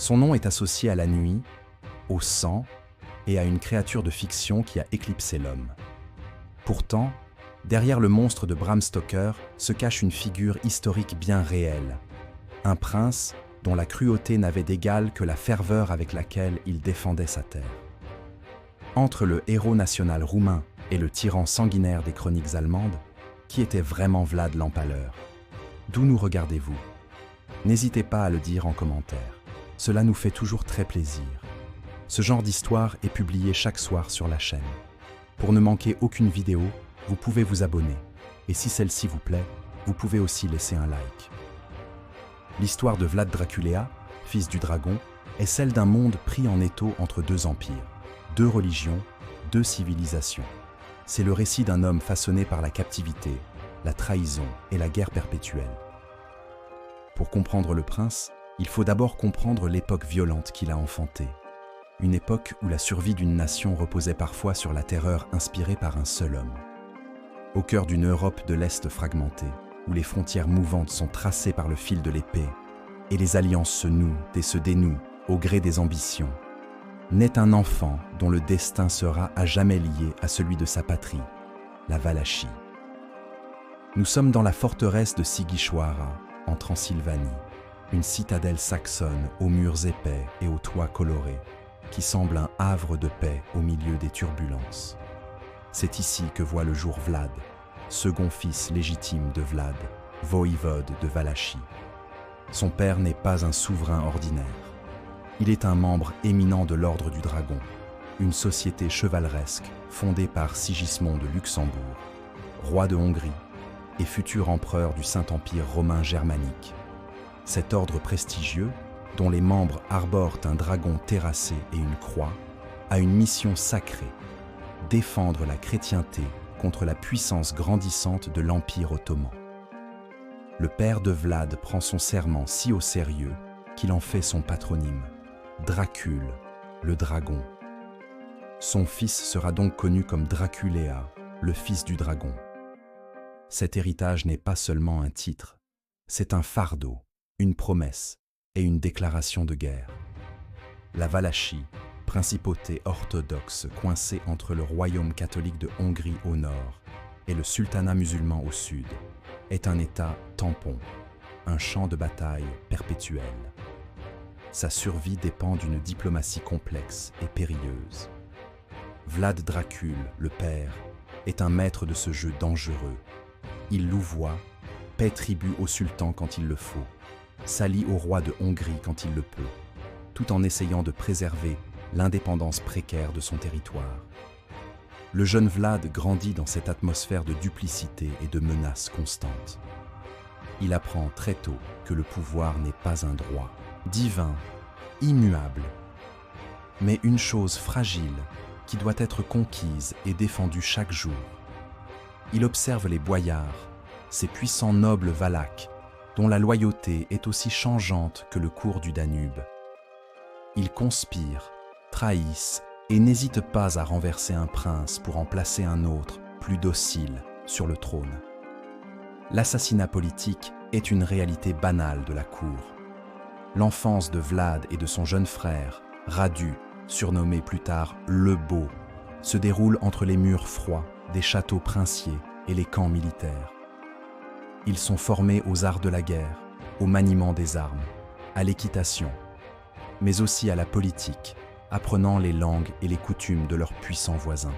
Son nom est associé à la nuit, au sang et à une créature de fiction qui a éclipsé l'homme. Pourtant, derrière le monstre de Bram Stoker se cache une figure historique bien réelle. Un prince dont la cruauté n'avait d'égal que la ferveur avec laquelle il défendait sa terre. Entre le héros national roumain et le tyran sanguinaire des chroniques allemandes, qui était vraiment Vlad l'Empaleur? D'où nous regardez-vous? N'hésitez pas à le dire en commentaire. Cela nous fait toujours très plaisir. Ce genre d'histoire est publié chaque soir sur la chaîne. Pour ne manquer aucune vidéo, vous pouvez vous abonner. Et si celle-ci vous plaît, vous pouvez aussi laisser un like. L'histoire de Vlad Dracula, fils du dragon, est celle d'un monde pris en étau entre deux empires, deux religions, deux civilisations. C'est le récit d'un homme façonné par la captivité, la trahison et la guerre perpétuelle. Pour comprendre le prince, il faut d'abord comprendre l'époque violente qu'il a enfantée. Une époque où la survie d'une nation reposait parfois sur la terreur inspirée par un seul homme. Au cœur d'une Europe de l'Est fragmentée, où les frontières mouvantes sont tracées par le fil de l'épée, et les alliances se nouent et se dénouent au gré des ambitions, naît un enfant dont le destin sera à jamais lié à celui de sa patrie, la Valachie. Nous sommes dans la forteresse de Sighisoara, en Transylvanie, une citadelle saxonne aux murs épais et aux toits colorés, qui semble un havre de paix au milieu des turbulences. C'est ici que voit le jour Vlad, second fils légitime de Vlad, voïvode de Valachie. Son père n'est pas un souverain ordinaire. Il est un membre éminent de l'Ordre du Dragon, une société chevaleresque fondée par Sigismond de Luxembourg, roi de Hongrie et futur empereur du Saint-Empire romain germanique. Cet ordre prestigieux, dont les membres arborent un dragon terrassé et une croix, a une mission sacrée: défendre la chrétienté contre la puissance grandissante de l'Empire ottoman. Le père de Vlad prend son serment si au sérieux qu'il en fait son patronyme, Dracule, le dragon. Son fils sera donc connu comme Draculéa, le fils du dragon. Cet héritage n'est pas seulement un titre, c'est un fardeau, une promesse et une déclaration de guerre. La Valachie, principauté orthodoxe coincée entre le royaume catholique de Hongrie au nord et le sultanat musulman au sud, est un État tampon, un champ de bataille perpétuel. Sa survie dépend d'une diplomatie complexe et périlleuse. Vlad Dracul, le père, est un maître de ce jeu dangereux. Il louvoie, paie tribut au sultan quand il le faut, s'allie au roi de Hongrie quand il le peut, tout en essayant de préserver l'indépendance précaire de son territoire. Le jeune Vlad grandit dans cette atmosphère de duplicité et de menaces constantes. Il apprend très tôt que le pouvoir n'est pas un droit, divin, immuable, mais une chose fragile qui doit être conquise et défendue chaque jour. Il observe les boyards, ces puissants nobles valaques, dont la loyauté est aussi changeante que le cours du Danube. Ils conspirent, trahissent et n'hésitent pas à renverser un prince pour en placer un autre, plus docile, sur le trône. L'assassinat politique est une réalité banale de la cour. L'enfance de Vlad et de son jeune frère, Radu, surnommé plus tard le Beau, se déroule entre les murs froids des châteaux princiers et les camps militaires. Ils sont formés aux arts de la guerre, au maniement des armes, à l'équitation, mais aussi à la politique, apprenant les langues et les coutumes de leurs puissants voisins.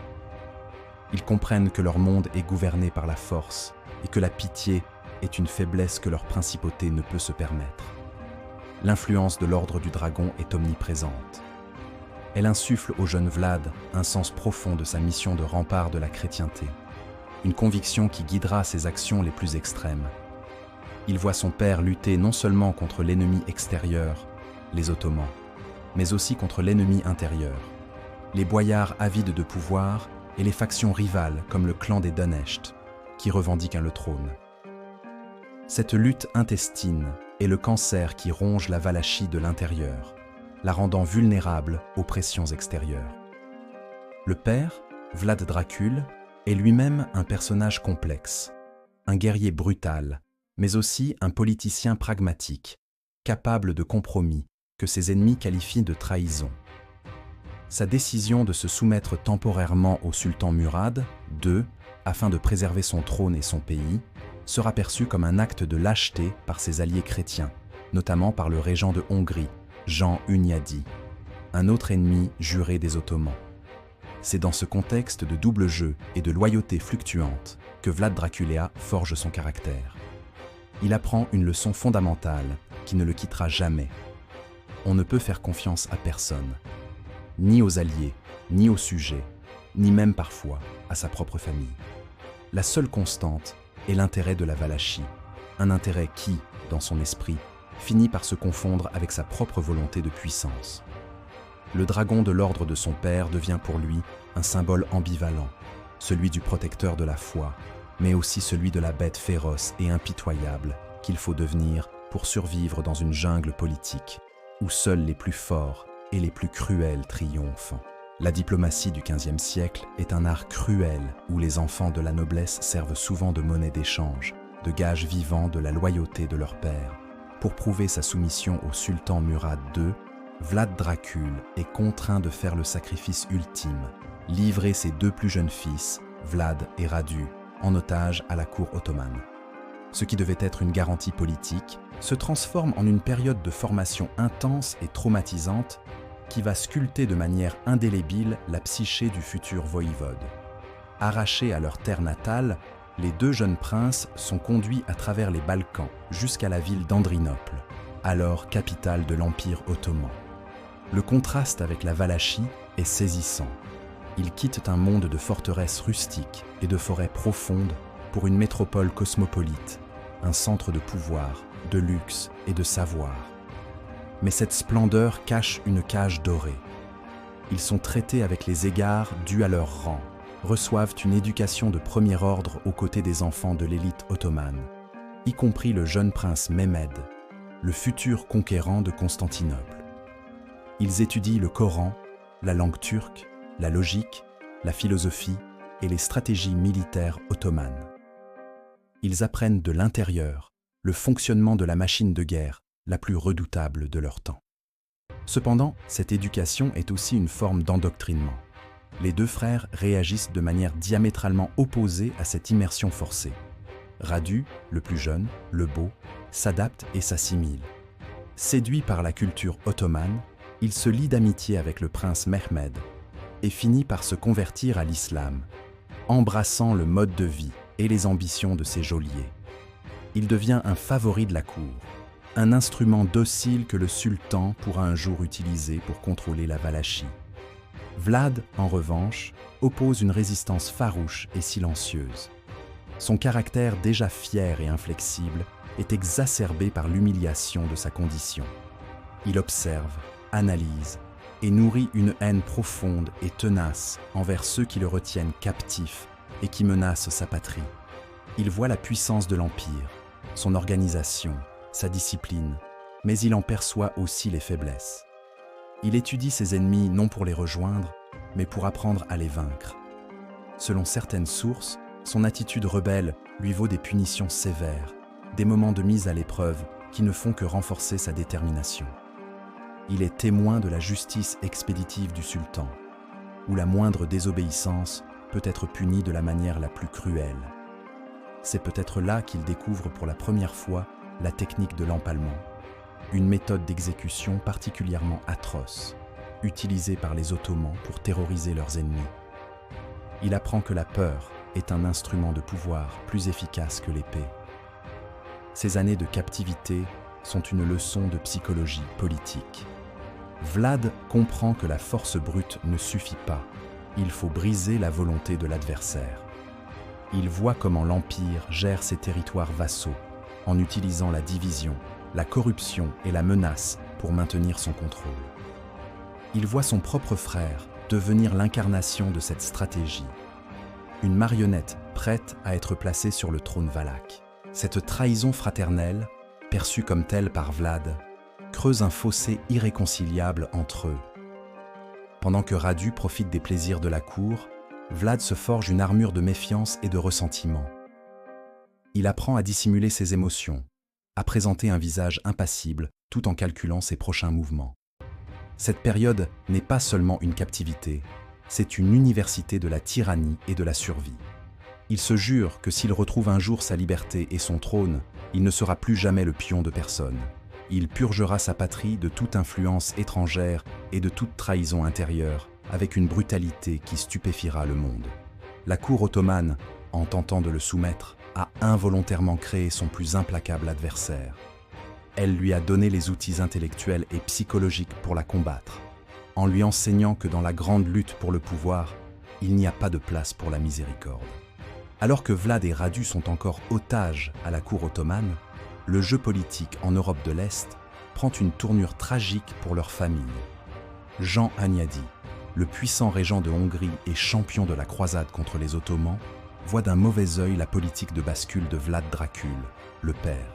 Ils comprennent que leur monde est gouverné par la force et que la pitié est une faiblesse que leur principauté ne peut se permettre. L'influence de l'Ordre du Dragon est omniprésente. Elle insuffle au jeune Vlad un sens profond de sa mission de rempart de la chrétienté, une conviction qui guidera ses actions les plus extrêmes. Il voit son père lutter non seulement contre l'ennemi extérieur, les Ottomans, mais aussi contre l'ennemi intérieur, les boyards avides de pouvoir et les factions rivales comme le clan des Donetsk, qui revendiquent le trône. Cette lutte intestine est le cancer qui ronge la Valachie de l'intérieur, la rendant vulnérable aux pressions extérieures. Le père, Vlad Dracul, est lui-même un personnage complexe, un guerrier brutal, mais aussi un politicien pragmatique, capable de compromis que ses ennemis qualifient de trahison. Sa décision de se soumettre temporairement au sultan Murad II, afin de préserver son trône et son pays, sera perçue comme un acte de lâcheté par ses alliés chrétiens, notamment par le régent de Hongrie, Jean Hunyadi, un autre ennemi juré des Ottomans. C'est dans ce contexte de double jeu et de loyauté fluctuante que Vlad Dracula forge son caractère. Il apprend une leçon fondamentale qui ne le quittera jamais. On ne peut faire confiance à personne, ni aux alliés, ni aux sujets, ni même parfois à sa propre famille. La seule constante est l'intérêt de la Valachie, un intérêt qui, dans son esprit, finit par se confondre avec sa propre volonté de puissance. Le dragon de l'ordre de son père devient pour lui un symbole ambivalent, celui du protecteur de la foi, mais aussi celui de la bête féroce et impitoyable qu'il faut devenir pour survivre dans une jungle politique où seuls les plus forts et les plus cruels triomphent. La diplomatie du XVe siècle est un art cruel où les enfants de la noblesse servent souvent de monnaie d'échange, de gage vivant de la loyauté de leur père. Pour prouver sa soumission au sultan Murad II, Vlad Dracul est contraint de faire le sacrifice ultime, livrer ses deux plus jeunes fils, Vlad et Radu, en otage à la cour ottomane. Ce qui devait être une garantie politique se transforme en une période de formation intense et traumatisante qui va sculpter de manière indélébile la psyché du futur voïvode. Arrachés à leur terre natale, les deux jeunes princes sont conduits à travers les Balkans jusqu'à la ville d'Andrinople, alors capitale de l'Empire ottoman. Le contraste avec la Valachie est saisissant. Ils quittent un monde de forteresses rustiques et de forêts profondes pour une métropole cosmopolite, un centre de pouvoir, de luxe et de savoir. Mais cette splendeur cache une cage dorée. Ils sont traités avec les égards dus à leur rang, reçoivent une éducation de premier ordre aux côtés des enfants de l'élite ottomane, y compris le jeune prince Mehmed, le futur conquérant de Constantinople. Ils étudient le Coran, la langue turque, la logique, la philosophie et les stratégies militaires ottomanes. Ils apprennent de l'intérieur le fonctionnement de la machine de guerre la plus redoutable de leur temps. Cependant, cette éducation est aussi une forme d'endoctrinement. Les deux frères réagissent de manière diamétralement opposée à cette immersion forcée. Radu, le plus jeune, le beau, s'adapte et s'assimile. Séduit par la culture ottomane, il se lie d'amitié avec le prince Mehmed et finit par se convertir à l'islam, embrassant le mode de vie et les ambitions de ses geôliers. Il devient un favori de la cour, un instrument docile que le sultan pourra un jour utiliser pour contrôler la Valachie. Vlad, en revanche, oppose une résistance farouche et silencieuse. Son caractère déjà fier et inflexible est exacerbé par l'humiliation de sa condition. Il observe, analyse et nourrit une haine profonde et tenace envers ceux qui le retiennent captif et qui menacent sa patrie. Il voit la puissance de l'Empire, son organisation, sa discipline, mais il en perçoit aussi les faiblesses. Il étudie ses ennemis non pour les rejoindre, mais pour apprendre à les vaincre. Selon certaines sources, son attitude rebelle lui vaut des punitions sévères, des moments de mise à l'épreuve qui ne font que renforcer sa détermination. Il est témoin de la justice expéditive du sultan, où la moindre désobéissance peut être punie de la manière la plus cruelle. C'est peut-être là qu'il découvre pour la première fois la technique de l'empalement, une méthode d'exécution particulièrement atroce, utilisée par les Ottomans pour terroriser leurs ennemis. Il apprend que la peur est un instrument de pouvoir plus efficace que l'épée. Ces années de captivité sont une leçon de psychologie politique. Vlad comprend que la force brute ne suffit pas, il faut briser la volonté de l'adversaire. Il voit comment l'Empire gère ses territoires vassaux, en utilisant la division, la corruption et la menace pour maintenir son contrôle. Il voit son propre frère devenir l'incarnation de cette stratégie, une marionnette prête à être placée sur le trône valaque. Cette trahison fraternelle, perçue comme telle par Vlad, creuse un fossé irréconciliable entre eux. Pendant que Radu profite des plaisirs de la cour, Vlad se forge une armure de méfiance et de ressentiment. Il apprend à dissimuler ses émotions, à présenter un visage impassible tout en calculant ses prochains mouvements. Cette période n'est pas seulement une captivité, c'est une université de la tyrannie et de la survie. Il se jure que s'il retrouve un jour sa liberté et son trône, il ne sera plus jamais le pion de personne. Il purgera sa patrie de toute influence étrangère et de toute trahison intérieure, avec une brutalité qui stupéfiera le monde. La cour ottomane, en tentant de le soumettre, a involontairement créé son plus implacable adversaire. Elle lui a donné les outils intellectuels et psychologiques pour la combattre, en lui enseignant que dans la grande lutte pour le pouvoir, il n'y a pas de place pour la miséricorde. Alors que Vlad et Radu sont encore otages à la cour ottomane, le jeu politique en Europe de l'Est prend une tournure tragique pour leur famille. Jean Hunyadi, le puissant régent de Hongrie et champion de la croisade contre les Ottomans, voit d'un mauvais œil la politique de bascule de Vlad Dracul, le père.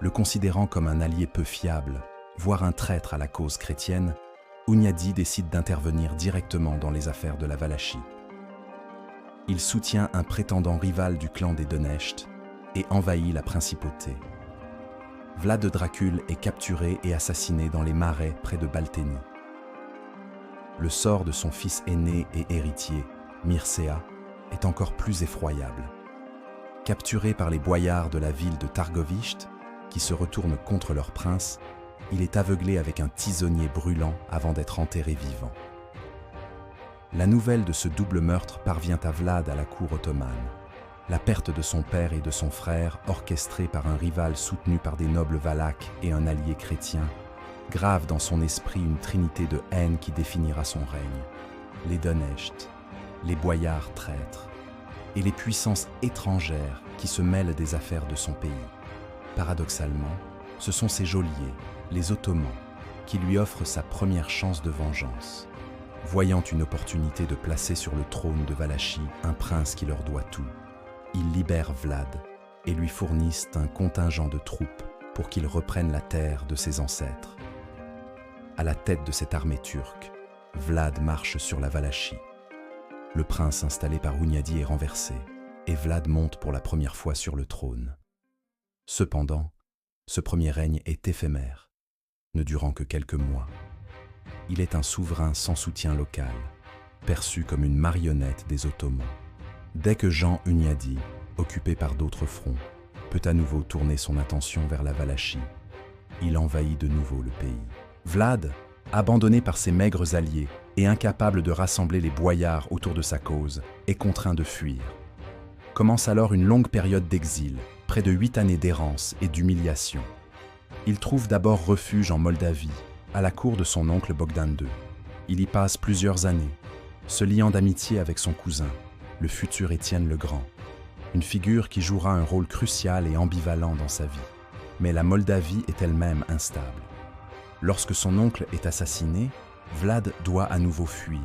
Le considérant comme un allié peu fiable, voire un traître à la cause chrétienne, Hunyadi décide d'intervenir directement dans les affaires de la Valachie. Il soutient un prétendant rival du clan des Donetsk et envahit la principauté. Vlad Dracul est capturé et assassiné dans les marais près de Balteni. Le sort de son fils aîné et héritier, Mircea, est encore plus effroyable. Capturé par les boyards de la ville de Targovishte, qui se retournent contre leur prince, il est aveuglé avec un tisonnier brûlant avant d'être enterré vivant. La nouvelle de ce double meurtre parvient à Vlad à la cour ottomane. La perte de son père et de son frère, orchestrée par un rival soutenu par des nobles valaques et un allié chrétien, grave dans son esprit une trinité de haine qui définira son règne. Les Donetsk, les boyards traîtres et les puissances étrangères qui se mêlent des affaires de son pays. Paradoxalement, ce sont ses geôliers, les Ottomans, qui lui offrent sa première chance de vengeance. Voyant une opportunité de placer sur le trône de Valachie un prince qui leur doit tout, ils libèrent Vlad et lui fournissent un contingent de troupes pour qu'il reprenne la terre de ses ancêtres. À la tête de cette armée turque, Vlad marche sur la Valachie. Le prince installé par Hunyadi est renversé et Vlad monte pour la première fois sur le trône. Cependant, ce premier règne est éphémère, ne durant que quelques mois. Il est un souverain sans soutien local, perçu comme une marionnette des Ottomans. Dès que Jean Hunyadi, occupé par d'autres fronts, peut à nouveau tourner son attention vers la Valachie, il envahit de nouveau le pays. Vlad, abandonné par ses maigres alliés et incapable de rassembler les boyards autour de sa cause, est contraint de fuir. Commence alors une longue période d'exil, près de 8 années d'errance et d'humiliation. Il trouve d'abord refuge en Moldavie, à la cour de son oncle Bogdan II. Il y passe plusieurs années, se liant d'amitié avec son cousin, le futur Étienne le Grand, une figure qui jouera un rôle crucial et ambivalent dans sa vie. Mais la Moldavie est elle-même instable. Lorsque son oncle est assassiné, Vlad doit à nouveau fuir.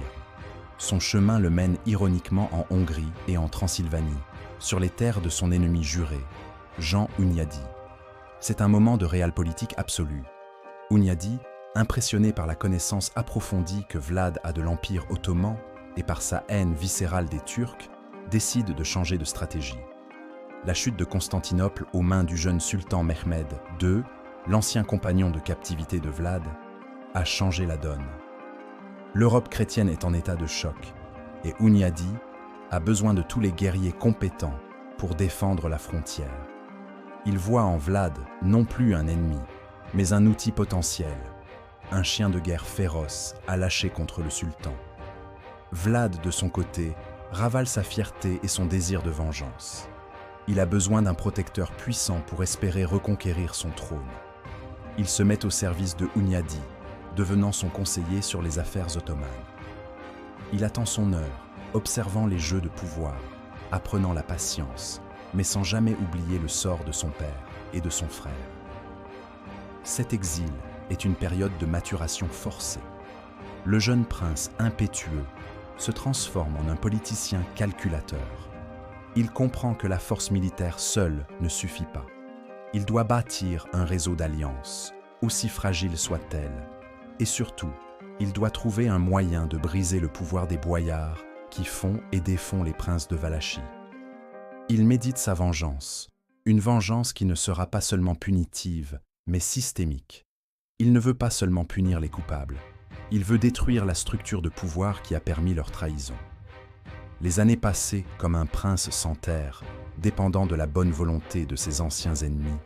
Son chemin le mène ironiquement en Hongrie et en Transylvanie, sur les terres de son ennemi juré, Jean Hunyadi. C'est un moment de realpolitik absolue. Hunyadi, impressionné par la connaissance approfondie que Vlad a de l'Empire ottoman et par sa haine viscérale des Turcs, décide de changer de stratégie. La chute de Constantinople aux mains du jeune sultan Mehmed II, l'ancien compagnon de captivité de Vlad, a changé la donne. L'Europe chrétienne est en état de choc et Hunyadi a besoin de tous les guerriers compétents pour défendre la frontière. Il voit en Vlad non plus un ennemi, mais un outil potentiel, un chien de guerre féroce à lâcher contre le sultan. Vlad, de son côté, ravale sa fierté et son désir de vengeance. Il a besoin d'un protecteur puissant pour espérer reconquérir son trône. Il se met au service de Hunyadi, devenant son conseiller sur les affaires ottomanes. Il attend son heure, observant les jeux de pouvoir, apprenant la patience, mais sans jamais oublier le sort de son père et de son frère. Cet exil est une période de maturation forcée. Le jeune prince impétueux se transforme en un politicien calculateur. Il comprend que la force militaire seule ne suffit pas. Il doit bâtir un réseau d'alliances, aussi fragile soit-elle. Et surtout, il doit trouver un moyen de briser le pouvoir des boyards qui font et défont les princes de Valachie. Il médite sa vengeance, une vengeance qui ne sera pas seulement punitive, mais systémique. Il ne veut pas seulement punir les coupables, il veut détruire la structure de pouvoir qui a permis leur trahison. Les années passées comme un prince sans terre, dépendant de la bonne volonté de ses anciens ennemis,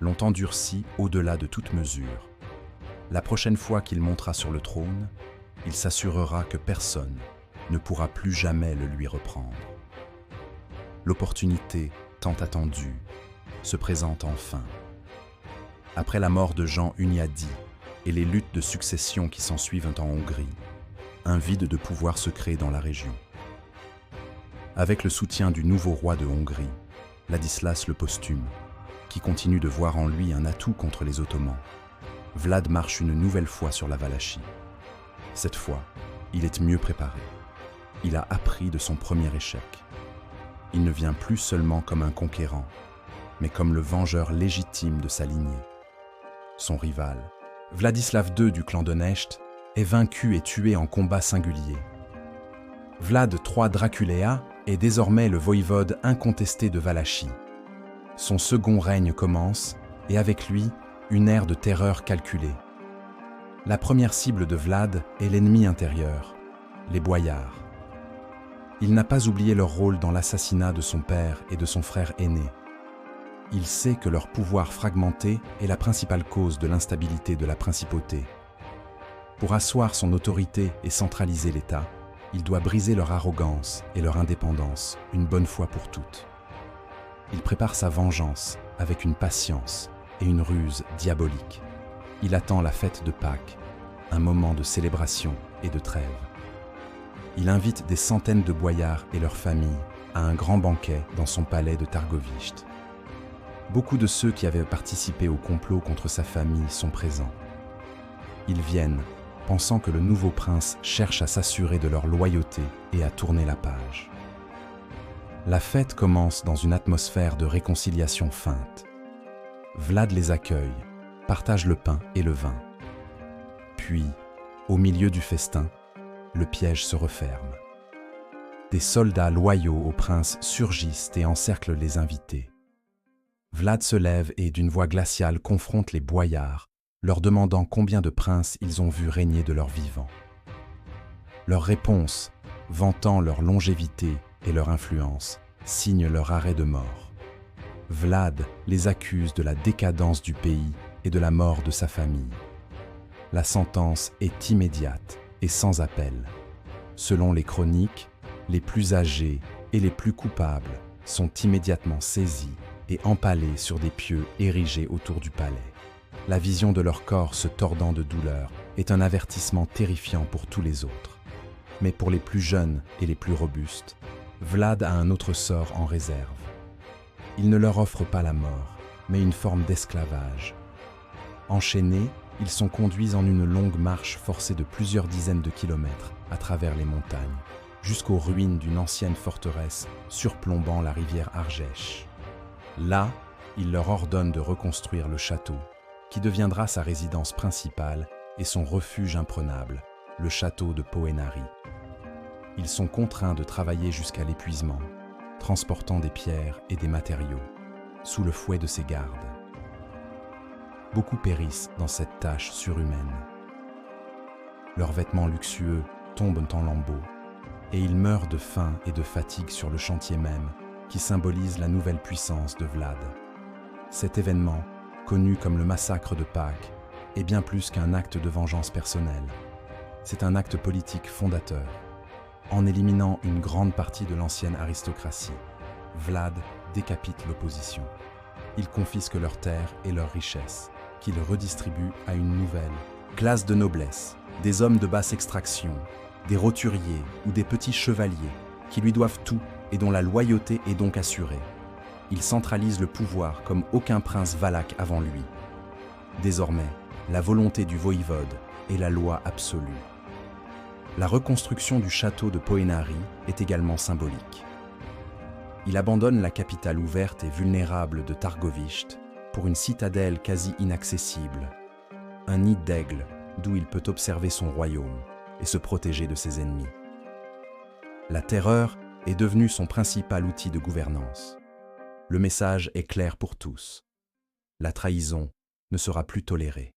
l'ont endurci au-delà de toute mesure. La prochaine fois qu'il montera sur le trône, il s'assurera que personne ne pourra plus jamais le lui reprendre. L'opportunité, tant attendue, se présente enfin. Après la mort de Jean Hunyadi et les luttes de succession qui s'ensuivent en Hongrie, un vide de pouvoir se crée dans la région. Avec le soutien du nouveau roi de Hongrie, Ladislas le Posthume, qui continue de voir en lui un atout contre les Ottomans, Vlad marche une nouvelle fois sur la Valachie. Cette fois, il est mieux préparé. Il a appris de son premier échec. Il ne vient plus seulement comme un conquérant, mais comme le vengeur légitime de sa lignée. Son rival, Vladislav II du clan de Necht, est vaincu et tué en combat singulier. Vlad III Draculea est désormais le voïvode incontesté de Valachie. Son second règne commence, et avec lui, une ère de terreur calculée. La première cible de Vlad est l'ennemi intérieur, les boyards. Il n'a pas oublié leur rôle dans l'assassinat de son père et de son frère aîné. Il sait que leur pouvoir fragmenté est la principale cause de l'instabilité de la principauté. Pour asseoir son autorité et centraliser l'État, il doit briser leur arrogance et leur indépendance une bonne fois pour toutes. Il prépare sa vengeance avec une patience et une ruse diabolique. Il attend la fête de Pâques, un moment de célébration et de trêve. Il invite des centaines de boyards et leurs familles à un grand banquet dans son palais de Targovishte. Beaucoup de ceux qui avaient participé au complot contre sa famille sont présents. Ils viennent, pensant que le nouveau prince cherche à s'assurer de leur loyauté et à tourner la page. La fête commence dans une atmosphère de réconciliation feinte. Vlad les accueille, partage le pain et le vin. Puis, au milieu du festin, le piège se referme. Des soldats loyaux au prince surgissent et encerclent les invités. Vlad se lève et d'une voix glaciale confronte les boyards, leur demandant combien de princes ils ont vu régner de leur vivant. Leur réponse, vantant leur longévité et leur influence, signe leur arrêt de mort. Vlad les accuse de la décadence du pays et de la mort de sa famille. La sentence est immédiate et sans appel. Selon les chroniques, les plus âgés et les plus coupables sont immédiatement saisis et empalés sur des pieux érigés autour du palais. La vision de leur corps se tordant de douleur est un avertissement terrifiant pour tous les autres. Mais pour les plus jeunes et les plus robustes, Vlad a un autre sort en réserve. Il ne leur offre pas la mort, mais une forme d'esclavage. Enchaînés, ils sont conduits en une longue marche forcée de plusieurs dizaines de kilomètres à travers les montagnes, jusqu'aux ruines d'une ancienne forteresse surplombant la rivière Argesh. Là, il leur ordonne de reconstruire le château, qui deviendra sa résidence principale et son refuge imprenable, le château de Poenari. Ils sont contraints de travailler jusqu'à l'épuisement, transportant des pierres et des matériaux, sous le fouet de ses gardes. Beaucoup périssent dans cette tâche surhumaine. Leurs vêtements luxueux tombent en lambeaux, et ils meurent de faim et de fatigue sur le chantier même, qui symbolise la nouvelle puissance de Vlad. Cet événement, connu comme le massacre de Pâques, est bien plus qu'un acte de vengeance personnelle. C'est un acte politique fondateur. En éliminant une grande partie de l'ancienne aristocratie, Vlad décapite l'opposition. Il confisque leurs terres et leurs richesses, qu'il redistribue à une nouvelle classe de noblesse, des hommes de basse extraction, des roturiers ou des petits chevaliers qui lui doivent tout et dont la loyauté est donc assurée. Il centralise le pouvoir comme aucun prince valaque avant lui. Désormais, la volonté du voïvode est la loi absolue. La reconstruction du château de Poenari est également symbolique. Il abandonne la capitale ouverte et vulnérable de Targovishte pour une citadelle quasi inaccessible, un nid d'aigle d'où il peut observer son royaume et se protéger de ses ennemis. La terreur est devenue son principal outil de gouvernance. Le message est clair pour tous. La trahison ne sera plus toléré.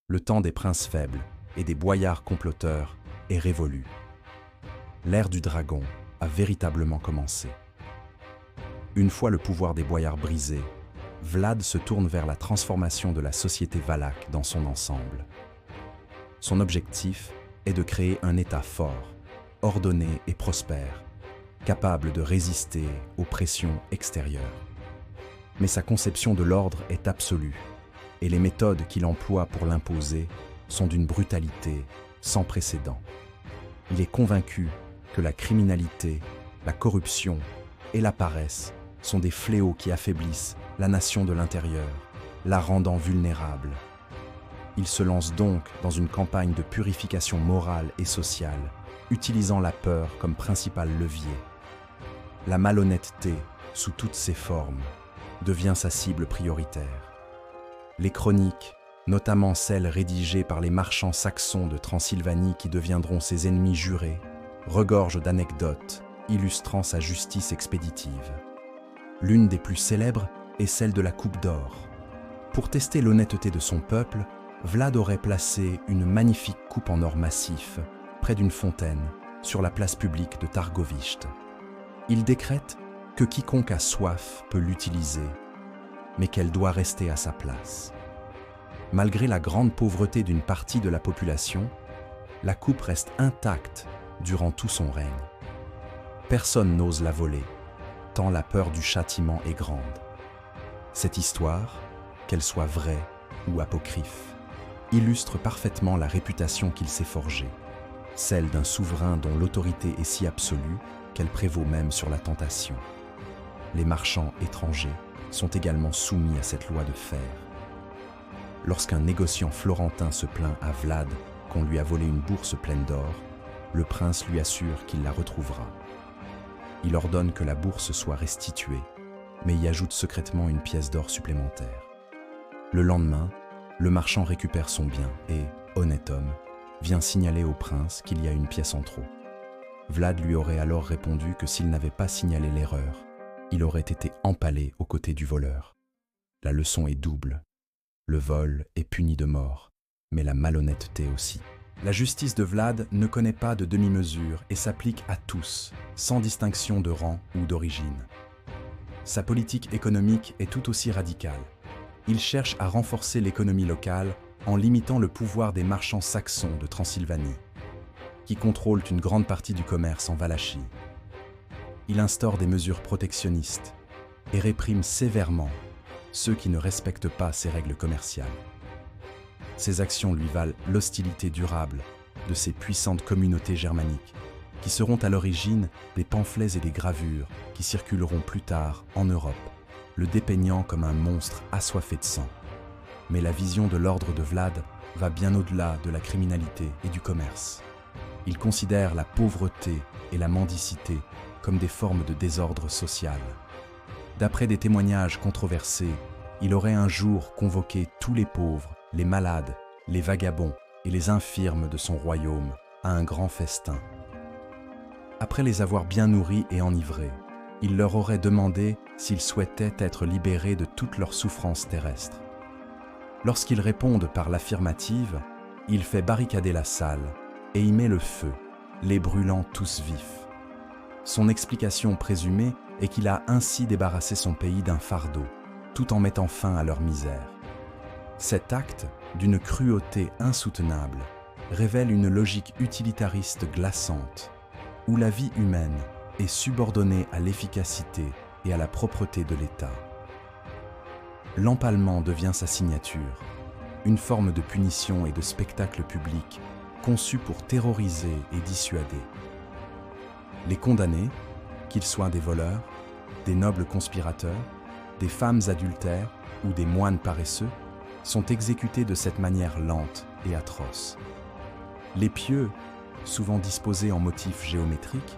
Le temps des princes faibles et des boyards comploteurs est révolu. L'ère du dragon a véritablement commencé. Une fois le pouvoir des boyards brisé, Vlad se tourne vers la transformation de la société valaque dans son ensemble. Son objectif est de créer un État fort, ordonné et prospère, capable de résister aux pressions extérieures. Mais sa conception de l'ordre est absolue, et les méthodes qu'il emploie pour l'imposer sont d'une brutalité sans précédent. Il est convaincu que la criminalité, la corruption et la paresse sont des fléaux qui affaiblissent la nation de l'intérieur, la rendant vulnérable. Il se lance donc dans une campagne de purification morale et sociale, utilisant la peur comme principal levier. La malhonnêteté, sous toutes ses formes, devient sa cible prioritaire. Les chroniques, notamment celles rédigées par les marchands saxons de Transylvanie qui deviendront ses ennemis jurés, regorgent d'anecdotes illustrant sa justice expéditive. L'une des plus célèbres est celle de la Coupe d'Or. Pour tester l'honnêteté de son peuple, Vlad aurait placé une magnifique coupe en or massif près d'une fontaine sur la place publique de Targovište. Il décrète que quiconque a soif peut l'utiliser, mais qu'elle doit rester à sa place. Malgré la grande pauvreté d'une partie de la population, la coupe reste intacte durant tout son règne. Personne n'ose la voler, tant la peur du châtiment est grande. Cette histoire, qu'elle soit vraie ou apocryphe, illustre parfaitement la réputation qu'il s'est forgée, celle d'un souverain dont l'autorité est si absolue qu'elle prévaut même sur la tentation. Les marchands étrangers sont également soumis à cette loi de fer. Lorsqu'un négociant florentin se plaint à Vlad qu'on lui a volé une bourse pleine d'or, le prince lui assure qu'il la retrouvera. Il ordonne que la bourse soit restituée, mais y ajoute secrètement une pièce d'or supplémentaire. Le lendemain, le marchand récupère son bien et, honnête homme, vient signaler au prince qu'il y a une pièce en trop. Vlad lui aurait alors répondu que s'il n'avait pas signalé l'erreur, il aurait été empalé aux côtés du voleur. La leçon est double. Le vol est puni de mort, mais la malhonnêteté aussi. La justice de Vlad ne connaît pas de demi-mesure et s'applique à tous, sans distinction de rang ou d'origine. Sa politique économique est tout aussi radicale. Il cherche à renforcer l'économie locale en limitant le pouvoir des marchands saxons de Transylvanie, qui contrôlent une grande partie du commerce en Valachie. Il instaure des mesures protectionnistes et réprime sévèrement ceux qui ne respectent pas ses règles commerciales. Ces actions lui valent l'hostilité durable de ces puissantes communautés germaniques, qui seront à l'origine des pamphlets et des gravures qui circuleront plus tard en Europe, le dépeignant comme un monstre assoiffé de sang. Mais la vision de l'ordre de Vlad va bien au-delà de la criminalité et du commerce. Il considère la pauvreté et la mendicité comme des formes de désordre social. D'après des témoignages controversés, il aurait un jour convoqué tous les pauvres, les malades, les vagabonds et les infirmes de son royaume à un grand festin. Après les avoir bien nourris et enivrés, il leur aurait demandé s'ils souhaitaient être libérés de toutes leurs souffrances terrestres. Lorsqu'ils répondent par l'affirmative, il fait barricader la salle et y met le feu, les brûlant tous vifs. Son explication présumée est qu'il a ainsi débarrassé son pays d'un fardeau, tout en mettant fin à leur misère. Cet acte, d'une cruauté insoutenable, révèle une logique utilitariste glaçante, où la vie humaine est subordonnée à l'efficacité et à la propreté de l'État. L'empalement devient sa signature, une forme de punition et de spectacle public conçue pour terroriser et dissuader. Les condamnés, qu'ils soient des voleurs, des nobles conspirateurs, des femmes adultères ou des moines paresseux, sont exécutés de cette manière lente et atroce. Les pieux, souvent disposés en motifs géométriques,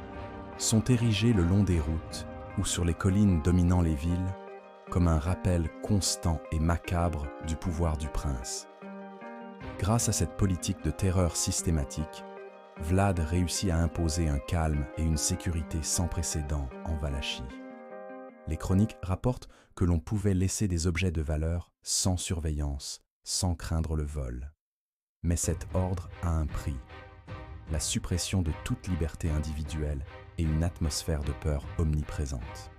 sont érigés le long des routes ou sur les collines dominant les villes, comme un rappel constant et macabre du pouvoir du prince. Grâce à cette politique de terreur systématique, Vlad réussit à imposer un calme et une sécurité sans précédent en Valachie. Les chroniques rapportent que l'on pouvait laisser des objets de valeur sans surveillance, sans craindre le vol. Mais cet ordre a un prix, la suppression de toute liberté individuelle et une atmosphère de peur omniprésente.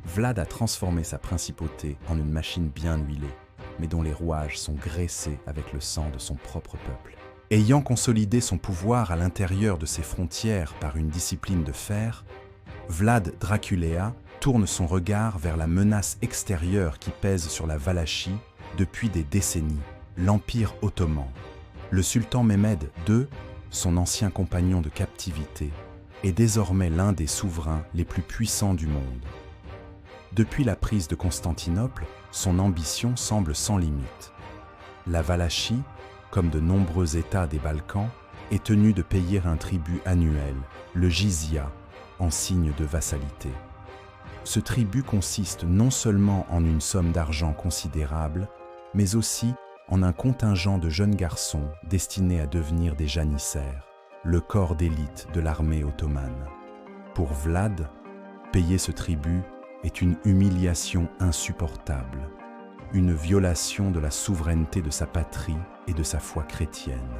Vlad a transformé sa principauté en une machine bien huilée, mais dont les rouages sont graissés avec le sang de son propre peuple. Ayant consolidé son pouvoir à l'intérieur de ses frontières par une discipline de fer, Vlad Draculaea tourne son regard vers la menace extérieure qui pèse sur la Valachie depuis des décennies, l'Empire ottoman. Le sultan Mehmed II, son ancien compagnon de captivité, est désormais l'un des souverains les plus puissants du monde. Depuis la prise de Constantinople, son ambition semble sans limite. La Valachie, comme de nombreux États des Balkans, est tenue de payer un tribut annuel, le jizya, en signe de vassalité. Ce tribut consiste non seulement en une somme d'argent considérable, mais aussi en un contingent de jeunes garçons destinés à devenir des janissaires, le corps d'élite de l'armée ottomane. Pour Vlad, payer ce tribut est une humiliation insupportable, une violation de la souveraineté de sa patrie et de sa foi chrétienne.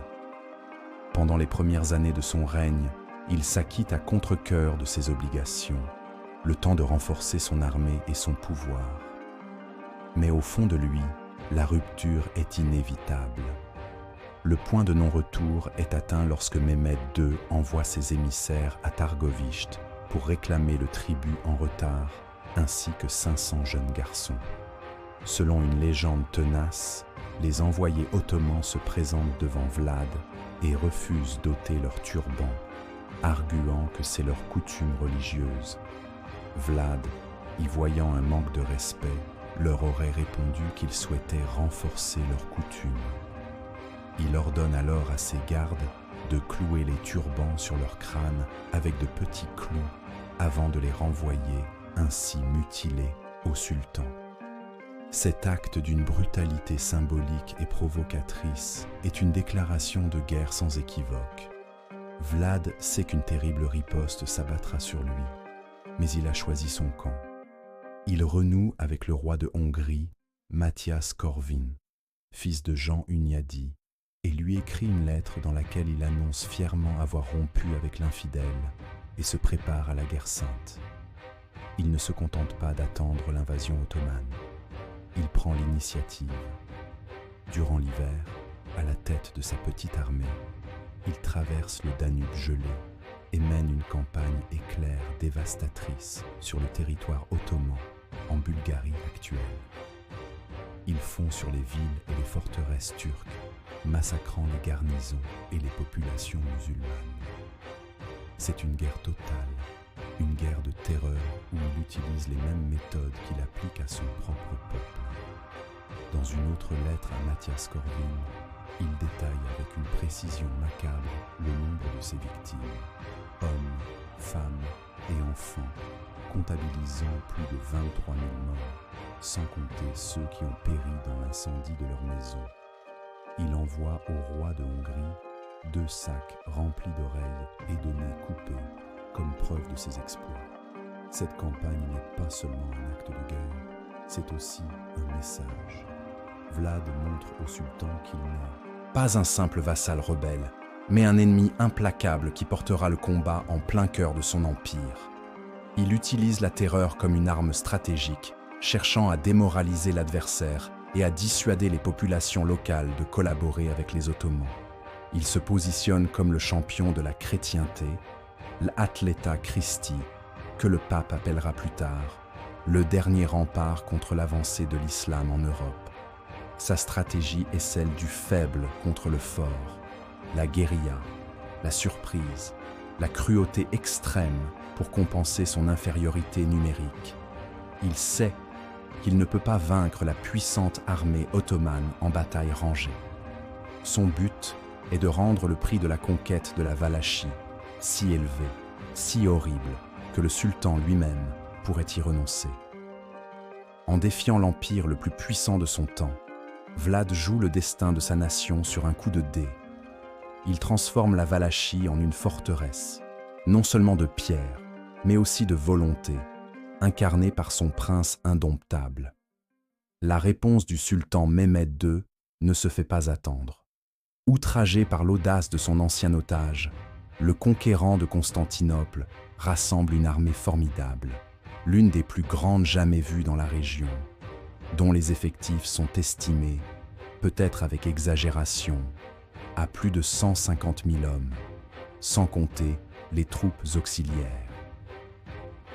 Pendant les premières années de son règne, il s'acquitte à contre-cœur de ses obligations, le temps de renforcer son armée et son pouvoir. Mais au fond de lui, la rupture est inévitable. Le point de non-retour est atteint lorsque Mehmed II envoie ses émissaires à Targovishte pour réclamer le tribut en retard, ainsi que 500 jeunes garçons. Selon une légende tenace, les envoyés ottomans se présentent devant Vlad et refusent d'ôter leur turban, arguant que c'est leur coutume religieuse. Vlad, y voyant un manque de respect, leur aurait répondu qu'il souhaitait renforcer leurs coutumes. Il ordonne alors à ses gardes de clouer les turbans sur leur crâne avec de petits clous avant de les renvoyer, ainsi mutilés, au sultan. Cet acte d'une brutalité symbolique et provocatrice est une déclaration de guerre sans équivoque. Vlad sait qu'une terrible riposte s'abattra sur lui, mais il a choisi son camp. Il renoue avec le roi de Hongrie, Matyas Korvin, fils de Jean Hunyadi, et lui écrit une lettre dans laquelle il annonce fièrement avoir rompu avec l'infidèle et se prépare à la guerre sainte. Il ne se contente pas d'attendre l'invasion ottomane. Il prend l'initiative. Durant l'hiver, à la tête de sa petite armée, il traverse le Danube gelé et mène une campagne éclair dévastatrice sur le territoire ottoman, en Bulgarie actuelle. Il fond sur les villes et les forteresses turques, massacrant les garnisons et les populations musulmanes. C'est une guerre totale, une guerre de terreur où il utilise les mêmes méthodes qu'il applique à son propre peuple. Dans une autre lettre à Matyas Korvin, il détaille avec une précision macabre le nombre de ses victimes, hommes, femmes et enfants, comptabilisant plus de 23 000 morts, sans compter ceux qui ont péri dans l'incendie de leur maison. Il envoie au roi de Hongrie 2 sacs remplis d'oreilles et de nez coupés, comme preuve de ses exploits. Cette campagne n'est pas seulement un acte de guerre, c'est aussi un message. Vlad montre au sultan qu'il n'est pas un simple vassal rebelle, mais un ennemi implacable qui portera le combat en plein cœur de son empire. Il utilise la terreur comme une arme stratégique, cherchant à démoraliser l'adversaire et à dissuader les populations locales de collaborer avec les Ottomans. Il se positionne comme le champion de la chrétienté, l'Atleta Christi, que le pape appellera plus tard, le dernier rempart contre l'avancée de l'islam en Europe. Sa stratégie est celle du faible contre le fort, la guérilla, la surprise, la cruauté extrême pour compenser son infériorité numérique. Il sait qu'il ne peut pas vaincre la puissante armée ottomane en bataille rangée. Son but est de rendre le prix de la conquête de la Valachie si élevé, si horrible, que le sultan lui-même pourrait y renoncer. En défiant l'empire le plus puissant de son temps, Vlad joue le destin de sa nation sur un coup de dé. Il transforme la Valachie en une forteresse, non seulement de pierre, mais aussi de volonté, incarné par son prince indomptable. La réponse du sultan Mehmed II ne se fait pas attendre. Outragé par l'audace de son ancien otage, le conquérant de Constantinople rassemble une armée formidable, l'une des plus grandes jamais vues dans la région, dont les effectifs sont estimés, peut-être avec exagération, à plus de 150 000 hommes, sans compter les troupes auxiliaires.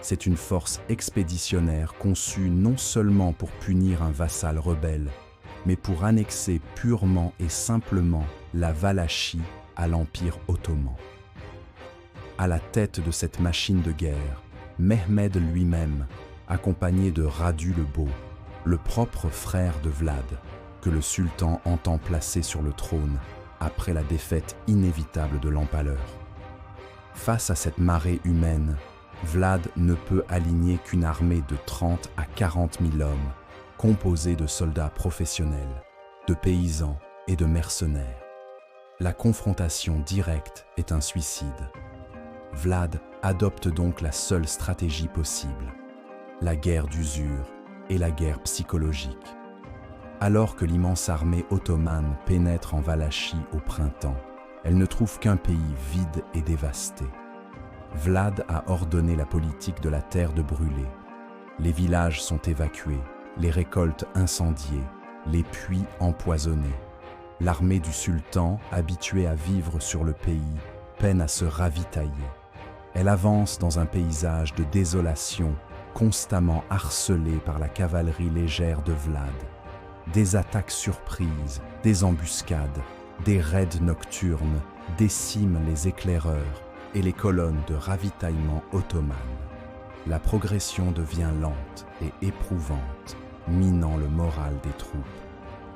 C'est une force expéditionnaire conçue non seulement pour punir un vassal rebelle, mais pour annexer purement et simplement la Valachie à l'Empire ottoman. À la tête de cette machine de guerre, Mehmed lui-même, accompagné de Radu le Beau, le propre frère de Vlad, que le sultan entend placer sur le trône après la défaite inévitable de l'Empaleur. Face à cette marée humaine, Vlad ne peut aligner qu'une armée de 30 à 40 000 hommes, composée de soldats professionnels, de paysans et de mercenaires. La confrontation directe est un suicide. Vlad adopte donc la seule stratégie possible, la guerre d'usure et la guerre psychologique. Alors que l'immense armée ottomane pénètre en Valachie au printemps, elle ne trouve qu'un pays vide et dévasté. Vlad a ordonné la politique de la terre de brûler. Les villages sont évacués, les récoltes incendiées, les puits empoisonnés. L'armée du sultan, habituée à vivre sur le pays, peine à se ravitailler. Elle avance dans un paysage de désolation, constamment harcelée par la cavalerie légère de Vlad. Des attaques surprises, des embuscades, des raids nocturnes déciment les éclaireurs et les colonnes de ravitaillement ottomanes. La progression devient lente et éprouvante, minant le moral des troupes.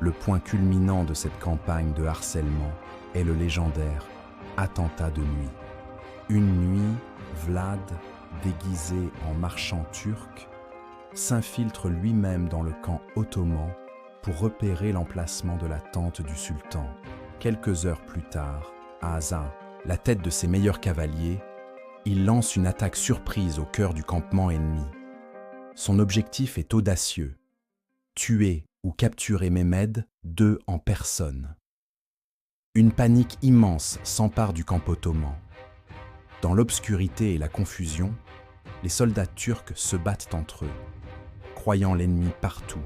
Le point culminant de cette campagne de harcèlement est le légendaire attentat de nuit. Une nuit, Vlad, déguisé en marchand turc, s'infiltre lui-même dans le camp ottoman pour repérer l'emplacement de la tente du sultan. Quelques heures plus tard, à Aza, la tête de ses meilleurs cavaliers, il lance une attaque surprise au cœur du campement ennemi. Son objectif est audacieux, tuer ou capturer Mehmed II en personne. Une panique immense s'empare du camp ottoman. Dans l'obscurité et la confusion, les soldats turcs se battent entre eux, croyant l'ennemi partout.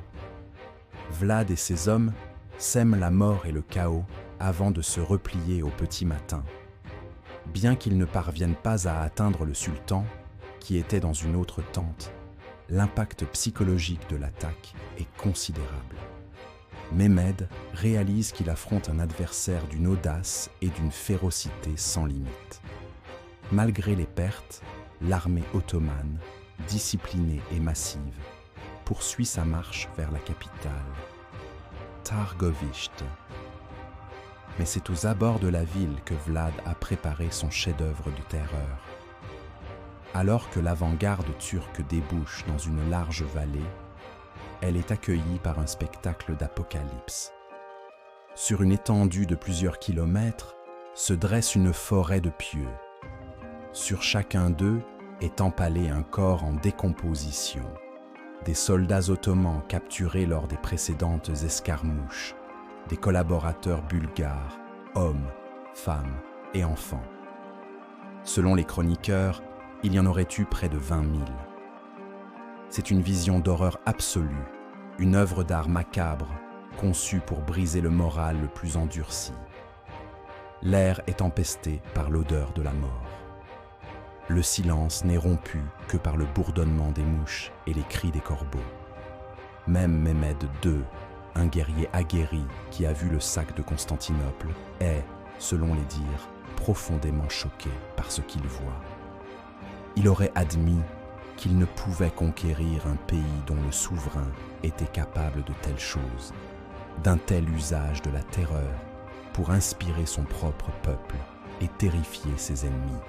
Vlad et ses hommes sèment la mort et le chaos avant de se replier au petit matin. Bien qu'ils ne parviennent pas à atteindre le sultan, qui était dans une autre tente, l'impact psychologique de l'attaque est considérable. Mehmed réalise qu'il affronte un adversaire d'une audace et d'une férocité sans limite. Malgré les pertes, l'armée ottomane, disciplinée et massive, poursuit sa marche vers la capitale, Targovishte. Mais c'est aux abords de la ville que Vlad a préparé son chef-d'œuvre de terreur. Alors que l'avant-garde turque débouche dans une large vallée, elle est accueillie par un spectacle d'apocalypse. Sur une étendue de plusieurs kilomètres se dresse une forêt de pieux. Sur chacun d'eux est empalé un corps en décomposition. Des soldats ottomans capturés lors des précédentes escarmouches, des collaborateurs bulgares, hommes, femmes et enfants. Selon les chroniqueurs, il y en aurait eu près de 20 000. C'est une vision d'horreur absolue, une œuvre d'art macabre, conçue pour briser le moral le plus endurci. L'air est empesté par l'odeur de la mort. Le silence n'est rompu que par le bourdonnement des mouches et les cris des corbeaux. Même Mehmed II, un guerrier aguerri qui a vu le sac de Constantinople, est, selon les dires, profondément choqué par ce qu'il voit. Il aurait admis qu'il ne pouvait conquérir un pays dont le souverain était capable de telles choses, d'un tel usage de la terreur pour inspirer son propre peuple et terrifier ses ennemis.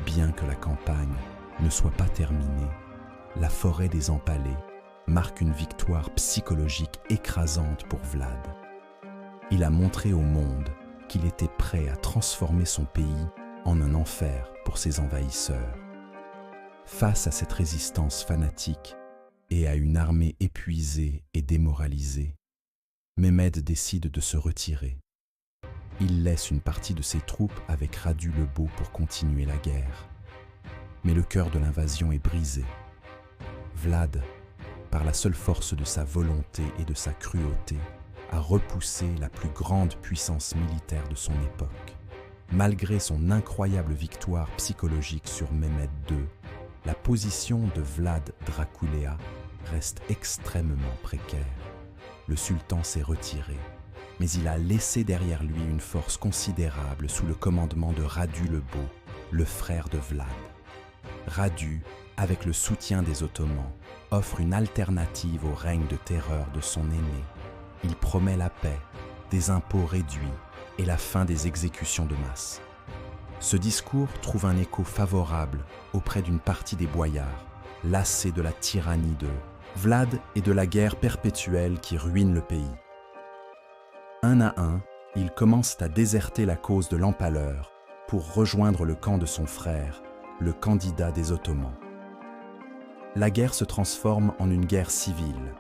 Bien que la campagne ne soit pas terminée, la forêt des Empalés marque une victoire psychologique écrasante pour Vlad. Il a montré au monde qu'il était prêt à transformer son pays en un enfer pour ses envahisseurs. Face à cette résistance fanatique et à une armée épuisée et démoralisée, Mehmed décide de se retirer. Il laisse une partie de ses troupes avec Radu le Beau pour continuer la guerre. Mais le cœur de l'invasion est brisé. Vlad, par la seule force de sa volonté et de sa cruauté, a repoussé la plus grande puissance militaire de son époque. Malgré son incroyable victoire psychologique sur Mehmed II, la position de Vlad Dracula reste extrêmement précaire. Le sultan s'est retiré, mais il a laissé derrière lui une force considérable sous le commandement de Radu le Beau, le frère de Vlad. Radu, avec le soutien des Ottomans, offre une alternative au règne de terreur de son aîné. Il promet la paix, des impôts réduits et la fin des exécutions de masse. Ce discours trouve un écho favorable auprès d'une partie des boyards, lassés de la tyrannie de Vlad et de la guerre perpétuelle qui ruine le pays. Un à un, ils commencent à déserter la cause de l'empaleur pour rejoindre le camp de son frère, le candidat des Ottomans. La guerre se transforme en une guerre civile,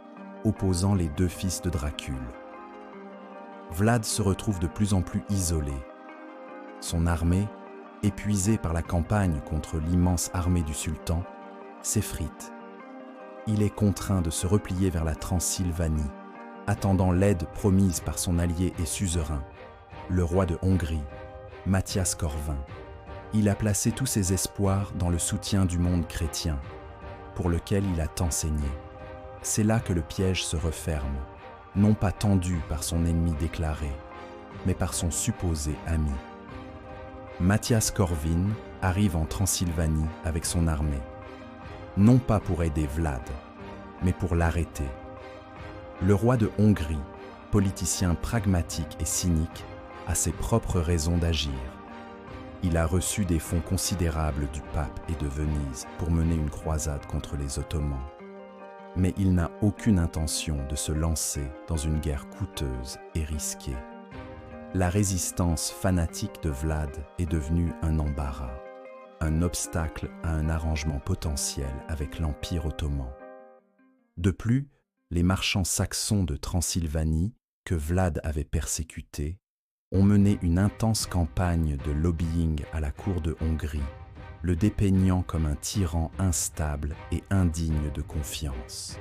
opposant les deux fils de Dracule. Vlad se retrouve de plus en plus isolé. Son armée, épuisée par la campagne contre l'immense armée du sultan, s'effrite. Il est contraint de se replier vers la Transylvanie, attendant l'aide promise par son allié et suzerain, le roi de Hongrie, Mathias Corvin. Il a placé tous ses espoirs dans le soutien du monde chrétien, pour lequel il a tant saigné. C'est là que le piège se referme, non pas tendu par son ennemi déclaré, mais par son supposé ami. Mathias Corvin arrive en Transylvanie avec son armée, non pas pour aider Vlad, mais pour l'arrêter. Le roi de Hongrie, politicien pragmatique et cynique, a ses propres raisons d'agir. Il a reçu des fonds considérables du pape et de Venise pour mener une croisade contre les Ottomans. Mais il n'a aucune intention de se lancer dans une guerre coûteuse et risquée. La résistance fanatique de Vlad est devenue un embarras, un obstacle à un arrangement potentiel avec l'Empire ottoman. De plus, les marchands saxons de Transylvanie, que Vlad avait persécutés, ont mené une intense campagne de lobbying à la cour de Hongrie, le dépeignant comme un tyran instable et indigne de confiance.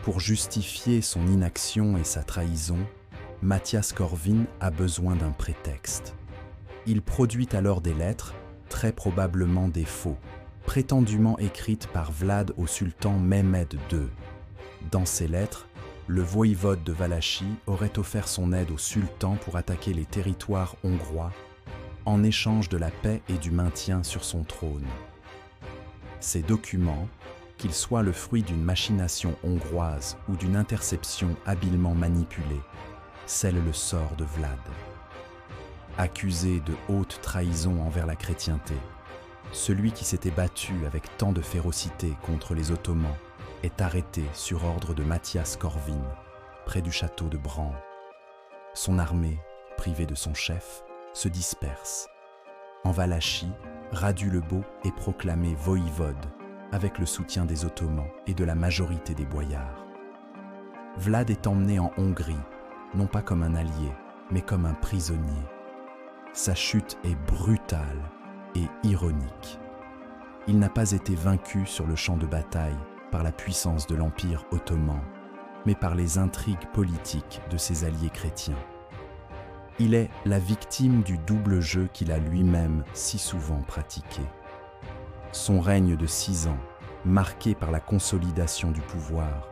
Pour justifier son inaction et sa trahison, Mathias Corvin a besoin d'un prétexte. Il produit alors des lettres, très probablement des faux, prétendument écrites par Vlad au sultan Mehmed II. Dans ces lettres, le voïvode de Valachie aurait offert son aide au sultan pour attaquer les territoires hongrois en échange de la paix et du maintien sur son trône. Ces documents, qu'ils soient le fruit d'une machination hongroise ou d'une interception habilement manipulée, scellent le sort de Vlad. Accusé de haute trahison envers la chrétienté, celui qui s'était battu avec tant de férocité contre les Ottomans est arrêté sur ordre de Mathias Corvin, près du château de Bran. Son armée, privée de son chef, se disperse. En Valachie, Radu le Beau est proclamé voïvode, avec le soutien des Ottomans et de la majorité des boyards. Vlad est emmené en Hongrie, non pas comme un allié, mais comme un prisonnier. Sa chute est brutale et ironique. Il n'a pas été vaincu sur le champ de bataille par la puissance de l'Empire ottoman, mais par les intrigues politiques de ses alliés chrétiens. Il est la victime du double jeu qu'il a lui-même si souvent pratiqué. Son règne de 6 ans, marqué par la consolidation du pouvoir,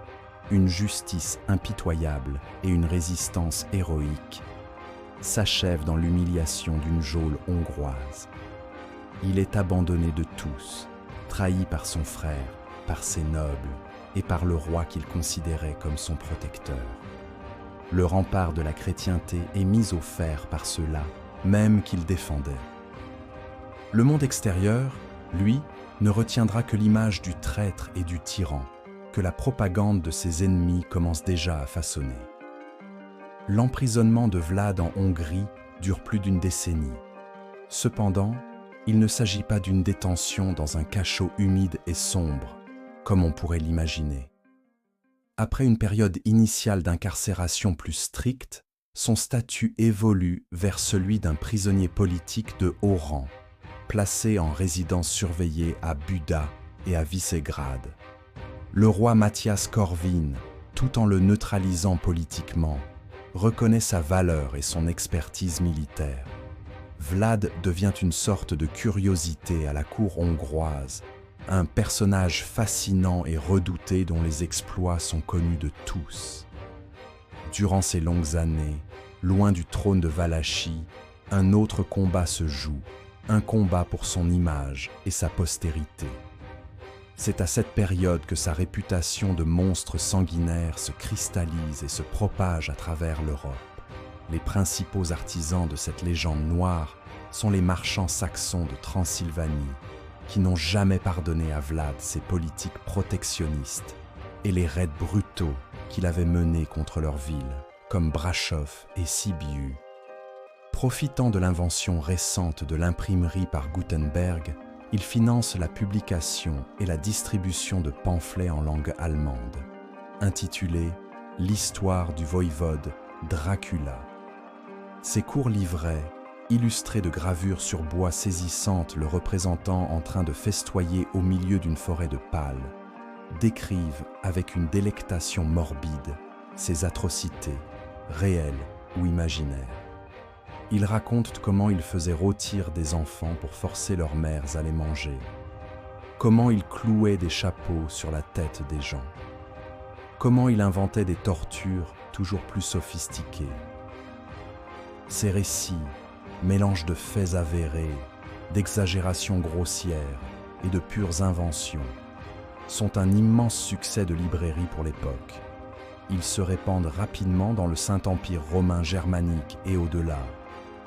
une justice impitoyable et une résistance héroïque, s'achève dans l'humiliation d'une geôle hongroise. Il est abandonné de tous, trahi par son frère, par ses nobles et par le roi qu'il considérait comme son protecteur. Le rempart de la chrétienté est mis au fer par ceux-là, même qu'il défendait. Le monde extérieur, lui, ne retiendra que l'image du traître et du tyran, que la propagande de ses ennemis commence déjà à façonner. L'emprisonnement de Vlad en Hongrie dure plus d'1 décennie. Cependant, il ne s'agit pas d'une détention dans un cachot humide et sombre, comme on pourrait l'imaginer. Après une période initiale d'incarcération plus stricte, son statut évolue vers celui d'un prisonnier politique de haut rang, placé en résidence surveillée à Buda et à Visegrad. Le roi Matyas Korvin, tout en le neutralisant politiquement, reconnaît sa valeur et son expertise militaire. Vlad devient une sorte de curiosité à la cour hongroise, un personnage fascinant et redouté dont les exploits sont connus de tous. Durant ces longues années, loin du trône de Valachie, un autre combat se joue, un combat pour son image et sa postérité. C'est à cette période que sa réputation de monstre sanguinaire se cristallise et se propage à travers l'Europe. Les principaux artisans de cette légende noire sont les marchands saxons de Transylvanie, qui n'ont jamais pardonné à Vlad ses politiques protectionnistes et les raids brutaux qu'il avait menés contre leurs villes, comme Brasov et Sibiu. Profitant de l'invention récente de l'imprimerie par Gutenberg, il finance la publication et la distribution de pamphlets en langue allemande, intitulés « L'histoire du voïvode Dracula ». Ces courts livrets, illustrés de gravures sur bois saisissantes le représentant en train de festoyer au milieu d'une forêt de pâles, décrivent avec une délectation morbide ces atrocités, réelles ou imaginaires. Ils racontent comment il faisait rôtir des enfants pour forcer leurs mères à les manger, comment il clouait des chapeaux sur la tête des gens, comment il inventait des tortures toujours plus sophistiquées. Ces récits, mélange de faits avérés, d'exagérations grossières et de pures inventions, sont un immense succès de librairie pour l'époque. Ils se répandent rapidement dans le Saint-Empire romain germanique et au-delà,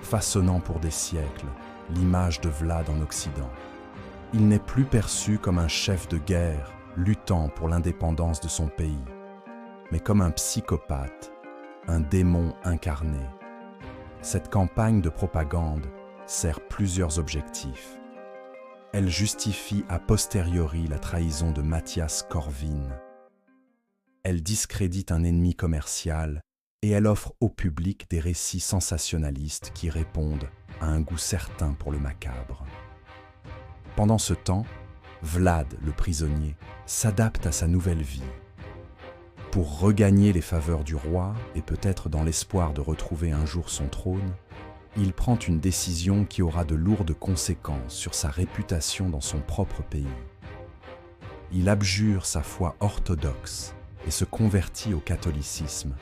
façonnant pour des siècles l'image de Vlad en Occident. Il n'est plus perçu comme un chef de guerre luttant pour l'indépendance de son pays, mais comme un psychopathe, un démon incarné. Cette campagne de propagande sert plusieurs objectifs. Elle justifie a posteriori la trahison de Matyas Korvin. Elle discrédite un ennemi commercial et elle offre au public des récits sensationnalistes qui répondent à un goût certain pour le macabre. Pendant ce temps, Vlad, le prisonnier, s'adapte à sa nouvelle vie. Pour regagner les faveurs du roi, et peut-être dans l'espoir de retrouver un jour son trône, il prend une décision qui aura de lourdes conséquences sur sa réputation dans son propre pays. Il abjure sa foi orthodoxe et se convertit au catholicisme,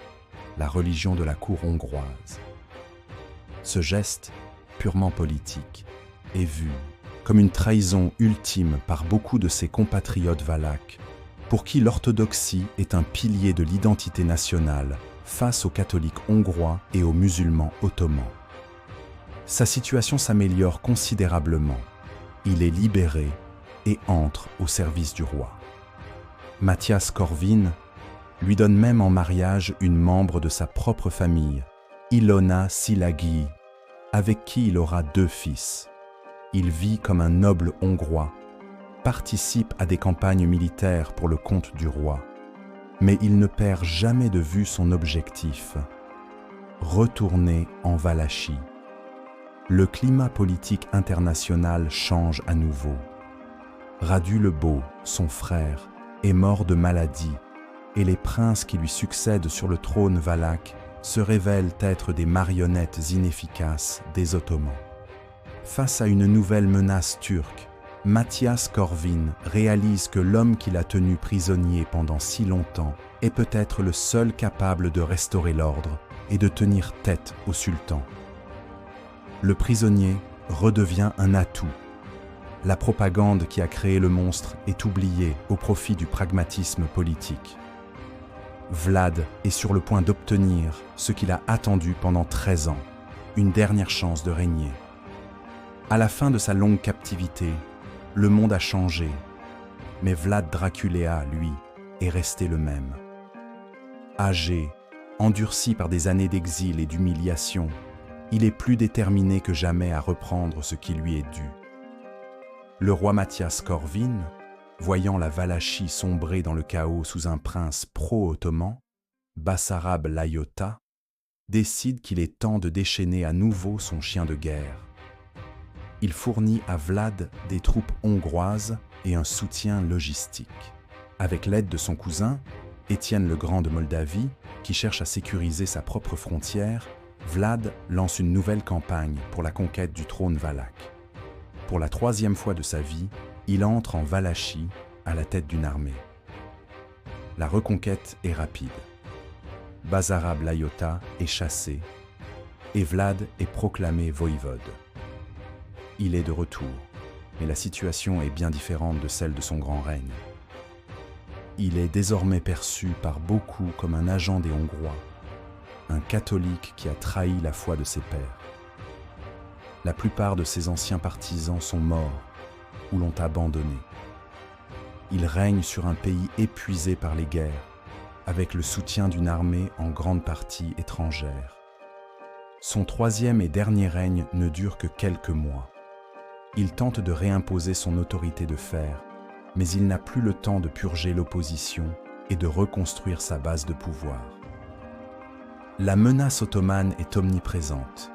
la religion de la cour hongroise. Ce geste, purement politique, est vu comme une trahison ultime par beaucoup de ses compatriotes valaques, pour qui l'orthodoxie est un pilier de l'identité nationale face aux catholiques hongrois et aux musulmans ottomans. Sa situation s'améliore considérablement. Il est libéré et entre au service du roi. Matyas Korvin lui donne même en mariage une membre de sa propre famille, Ilona Szilágyi, avec qui il aura 2 fils. Il vit comme un noble hongrois, participe à des campagnes militaires pour le compte du roi, mais il ne perd jamais de vue son objectif, retourner en Valachie. Le climat politique international change à nouveau. Radu le Beau, son frère, est mort de maladie et les princes qui lui succèdent sur le trône valaque se révèlent être des marionnettes inefficaces des Ottomans. Face à une nouvelle menace turque, Matyas Korvin réalise que l'homme qu'il a tenu prisonnier pendant si longtemps est peut-être le seul capable de restaurer l'ordre et de tenir tête au sultan. Le prisonnier redevient un atout. La propagande qui a créé le monstre est oubliée au profit du pragmatisme politique. Vlad est sur le point d'obtenir ce qu'il a attendu pendant 13 ans, une dernière chance de régner. À la fin de sa longue captivité, le monde a changé, mais Vlad Dracula, lui, est resté le même. Âgé, endurci par des années d'exil et d'humiliation, il est plus déterminé que jamais à reprendre ce qui lui est dû. Le roi Mathias Corvin, voyant la Valachie sombrer dans le chaos sous un prince pro-ottoman, Bassarab Layota, décide qu'il est temps de déchaîner à nouveau son chien de guerre. Il fournit à Vlad des troupes hongroises et un soutien logistique. Avec l'aide de son cousin, Étienne le Grand de Moldavie, qui cherche à sécuriser sa propre frontière, Vlad lance une nouvelle campagne pour la conquête du trône valaque. Pour la 3e fois de sa vie, il entre en Valachie à la tête d'une armée. La reconquête est rapide. Bassarab Layota est chassé et Vlad est proclamé voïvode. Il est de retour, mais la situation est bien différente de celle de son grand règne. Il est désormais perçu par beaucoup comme un agent des Hongrois, un catholique qui a trahi la foi de ses pères. La plupart de ses anciens partisans sont morts ou l'ont abandonné. Il règne sur un pays épuisé par les guerres, avec le soutien d'une armée en grande partie étrangère. Son 3e et dernier règne ne dure que quelques mois. Il tente de réimposer son autorité de fer, mais il n'a plus le temps de purger l'opposition et de reconstruire sa base de pouvoir. La menace ottomane est omniprésente.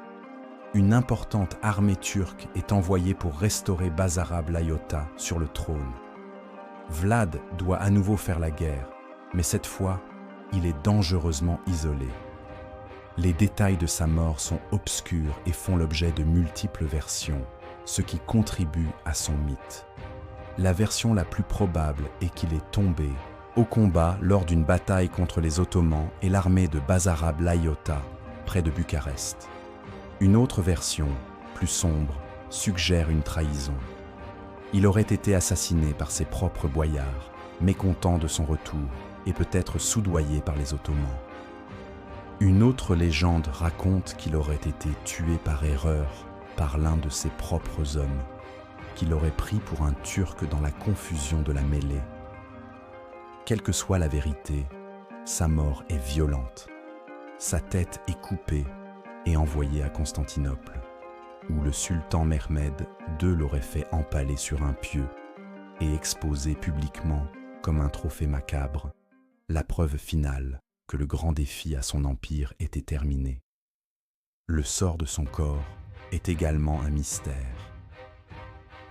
Une importante armée turque est envoyée pour restaurer Bassarab Layota sur le trône. Vlad doit à nouveau faire la guerre, mais cette fois, il est dangereusement isolé. Les détails de sa mort sont obscurs et font l'objet de multiples versions, ce qui contribue à son mythe. La version la plus probable est qu'il est tombé au combat lors d'une bataille contre les Ottomans et l'armée de Bassarab Layota, près de Bucarest. Une autre version, plus sombre, suggère une trahison. Il aurait été assassiné par ses propres boyards, mécontents de son retour, et peut-être soudoyé par les Ottomans. Une autre légende raconte qu'il aurait été tué par erreur par l'un de ses propres hommes, qu'il aurait pris pour un Turc dans la confusion de la mêlée. Quelle que soit la vérité, sa mort est violente. Sa tête est coupée et envoyée à Constantinople, où le sultan Mehmed II l'aurait fait empaler sur un pieu et exposer publiquement comme un trophée macabre, la preuve finale que le grand défi à son empire était terminé. Le sort de son corps est également un mystère.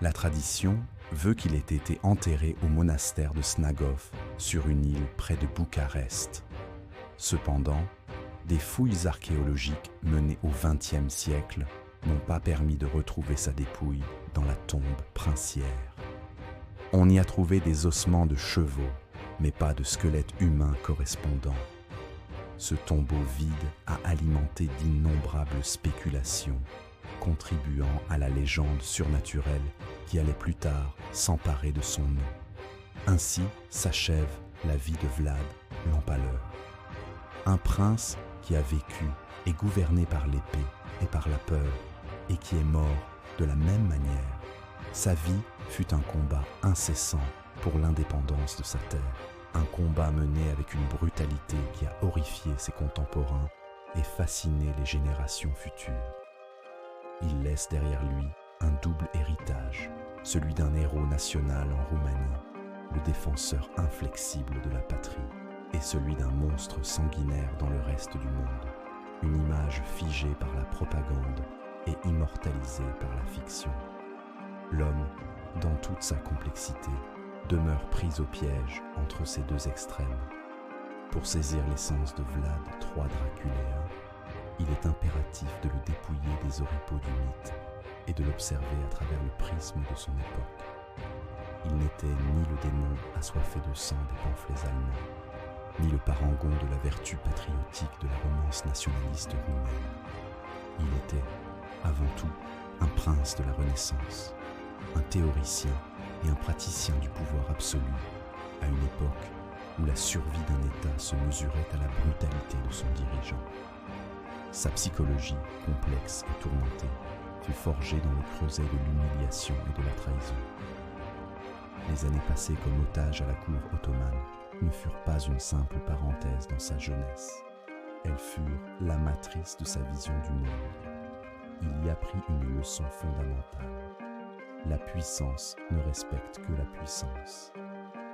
La tradition veut qu'il ait été enterré au monastère de Snagov, sur une île près de Bucarest. Cependant, des fouilles archéologiques menées au XXe siècle n'ont pas permis de retrouver sa dépouille dans la tombe princière. On y a trouvé des ossements de chevaux, mais pas de squelette humain correspondant. Ce tombeau vide a alimenté d'innombrables spéculations, contribuant à la légende surnaturelle qui allait plus tard s'emparer de son nom. Ainsi s'achève la vie de Vlad l'Empaleur, un prince qui a vécu et gouverné par l'épée et par la peur, et qui est mort de la même manière. Sa vie fut un combat incessant pour l'indépendance de sa terre, un combat mené avec une brutalité qui a horrifié ses contemporains et fasciné les générations futures. Il laisse derrière lui un double héritage, celui d'un héros national en Roumanie, le défenseur inflexible de la patrie, et celui d'un monstre sanguinaire dans le reste du monde, une image figée par la propagande et immortalisée par la fiction. L'homme, dans toute sa complexité, demeure pris au piège entre ces deux extrêmes. Pour saisir l'essence de Vlad III Draculéen, il est impératif de le dépouiller des oripeaux du mythe et de l'observer à travers le prisme de son époque. Il n'était ni le démon assoiffé de sang des pamphlets allemands, ni le parangon de la vertu patriotique de la romance nationaliste roumaine. Il était, avant tout, un prince de la Renaissance, un théoricien et un praticien du pouvoir absolu, à une époque où la survie d'un État se mesurait à la brutalité de son dirigeant. Sa psychologie, complexe et tourmentée, fut forgée dans le creuset de l'humiliation et de la trahison. Les années passées comme otage à la cour ottomane ne furent pas une simple parenthèse dans sa jeunesse. Elles furent la matrice de sa vision du monde. Il y apprit une leçon fondamentale. La puissance ne respecte que la puissance.